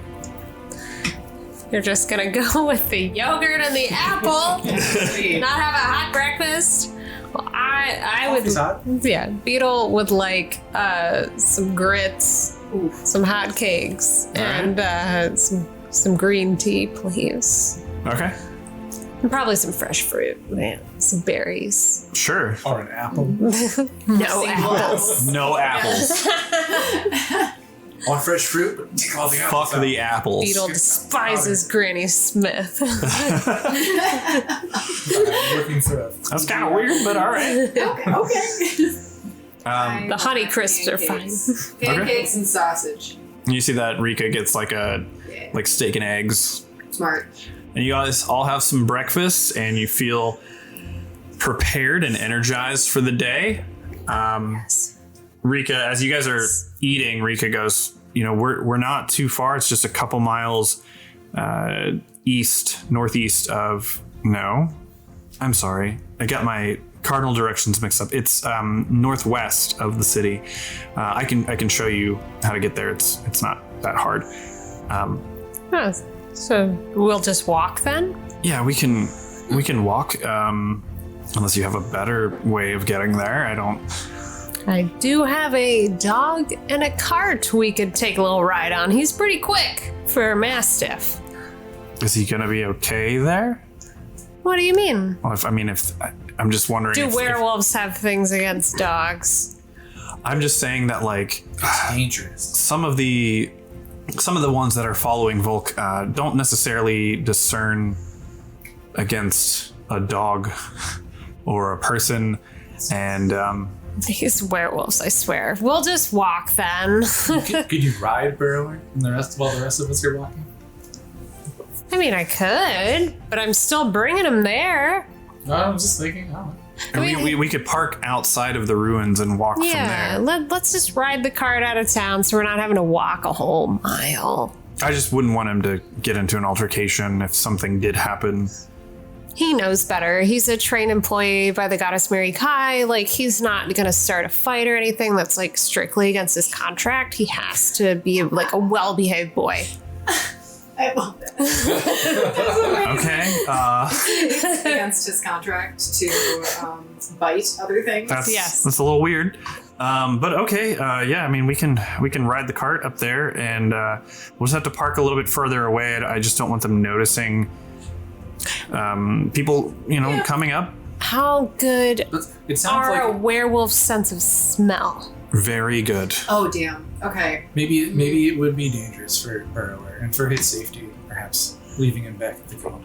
You're just gonna go with the yogurt and the apple, not have a hot breakfast. Well, I would. Coffee's hot. Yeah, Beadle would like some grits, some hot cakes, and some green tea, please. Okay. And probably some fresh fruit, some berries. Sure. Or an apple. No apples. No apples. I want fresh fruit, but take all the apples. Fuck the apples. Beadle despises Granny Smith. I'm looking for a... That's kind of weird, but all right. Okay. The Honey Crisps are fine. Pancakes and sausage. You see that Rikka gets like steak and eggs. Smart. And you guys all have some breakfast, and you feel prepared and energized for the day. Rikka, as you guys are eating, Rikka goes, we're not too far. It's just a couple miles northeast of... No, I'm sorry. I got my cardinal directions mixed up. It's northwest of the city. I can show you how to get there. It's not that hard. So we'll just walk then? Yeah, we can walk. Unless you have a better way of getting there. I do have a dog and a cart we could take a little ride on. He's pretty quick for a mastiff. Is he gonna be okay there? What do you mean? Well, I'm just wondering. Do werewolves have things against dogs? I'm just saying that, like, It's dangerous. some of the ones that are following Volk don't necessarily discern against a dog or a person, and These werewolves, I swear. We'll just walk then. Could you ride Burrower while the rest of us are walking? I mean, I could, but I'm still bringing him there. No, I'm just thinking. I don't know. we could park outside of the ruins and walk Yeah, from there. let's just ride the cart out of town so we're not having to walk a whole mile. I just wouldn't want him to get into an altercation if something did happen. He knows better. He's a trained employee by the goddess Mary Kai. Like, he's not going to start a fight or anything that's, like, strictly against his contract. He has to be, like, a well-behaved boy. I love that. Okay. Against his contract to bite other things. Yes. That's a little weird. But okay, yeah, I mean, we can ride the cart up there, and we'll just have to park a little bit further away. I just don't want them noticing people, coming up. How good It sounds are a like werewolf's sense of smell? Very good. Oh, damn. Okay. Maybe it would be dangerous for Burrower and for his safety, perhaps leaving him back at the camp.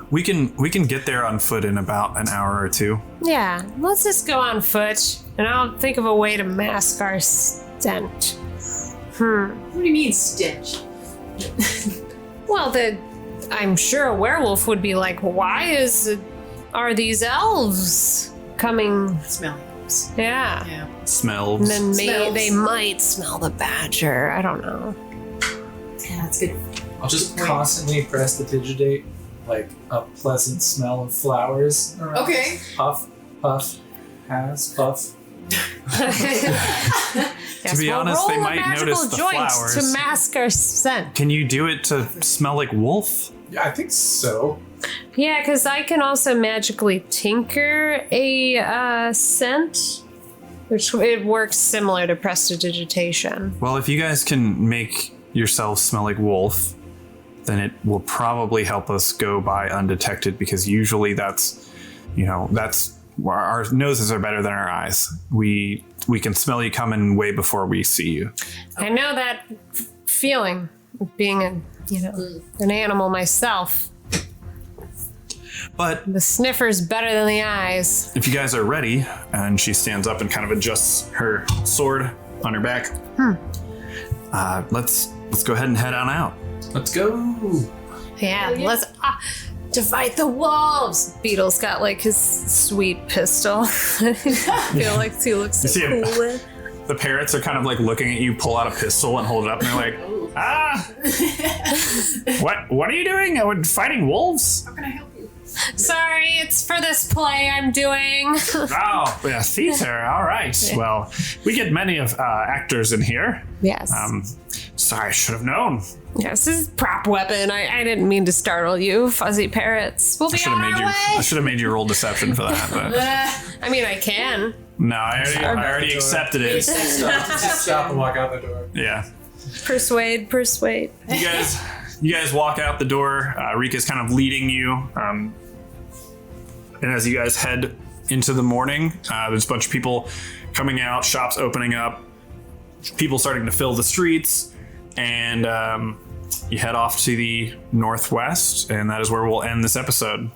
We can get there on foot in about an hour or two. Yeah, let's just go on foot, and I'll think of a way to mask our stench. What do you mean, stench? Well, I'm sure a werewolf would be like, why are these elves coming? Smelly elves. Yeah. Yeah. Smells. And then Smells. they might smell the badger. I don't know. Yeah, that's good. I'll just constantly press the digidate, like a pleasant smell of flowers around. Okay. Puff, puff, pass, puff. Yes, be we'll honest, roll they a might magical notice the joint flowers. to mask our scent. Can you do it to smell like wolf? Yeah, I think so. Yeah, because I can also magically tinker a scent, which it works similar to prestidigitation. Well, if you guys can make yourselves smell like wolf, then it will probably help us go by undetected, because usually that's our noses are better than our eyes. We can smell you coming way before we see you. I know that feeling of being an animal myself. But The sniffer's better than the eyes. if you guys are ready, and she stands up and kind of adjusts her sword on her back, let's go ahead and head on out. Let's go. Yeah, let's to fight the wolves. Beadle's got like his sweet pistol. I feel like he looks so see it? cool with. The parrots are kind of like looking at you, pull out a pistol and hold it up, and they're like, what are you doing? We're fighting wolves? How can I help you? Sorry, it's for this play I'm doing. Oh, yeah, theater. All right. Yeah. Well, we get many of actors in here. Yes. Sorry, I should have known. Yes, this is prop weapon. I didn't mean to startle you, fuzzy parrots. We'll be on our way. I should have made you roll deception for that. But I mean, I can. no, I already accepted it. Stop and walk out the door. Yeah. Persuade. You guys walk out the door. Rikka's kind of leading you. And as you guys head into the morning, there's a bunch of people coming out, shops opening up, people starting to fill the streets, and you head off to the northwest, and that is where we'll end this episode.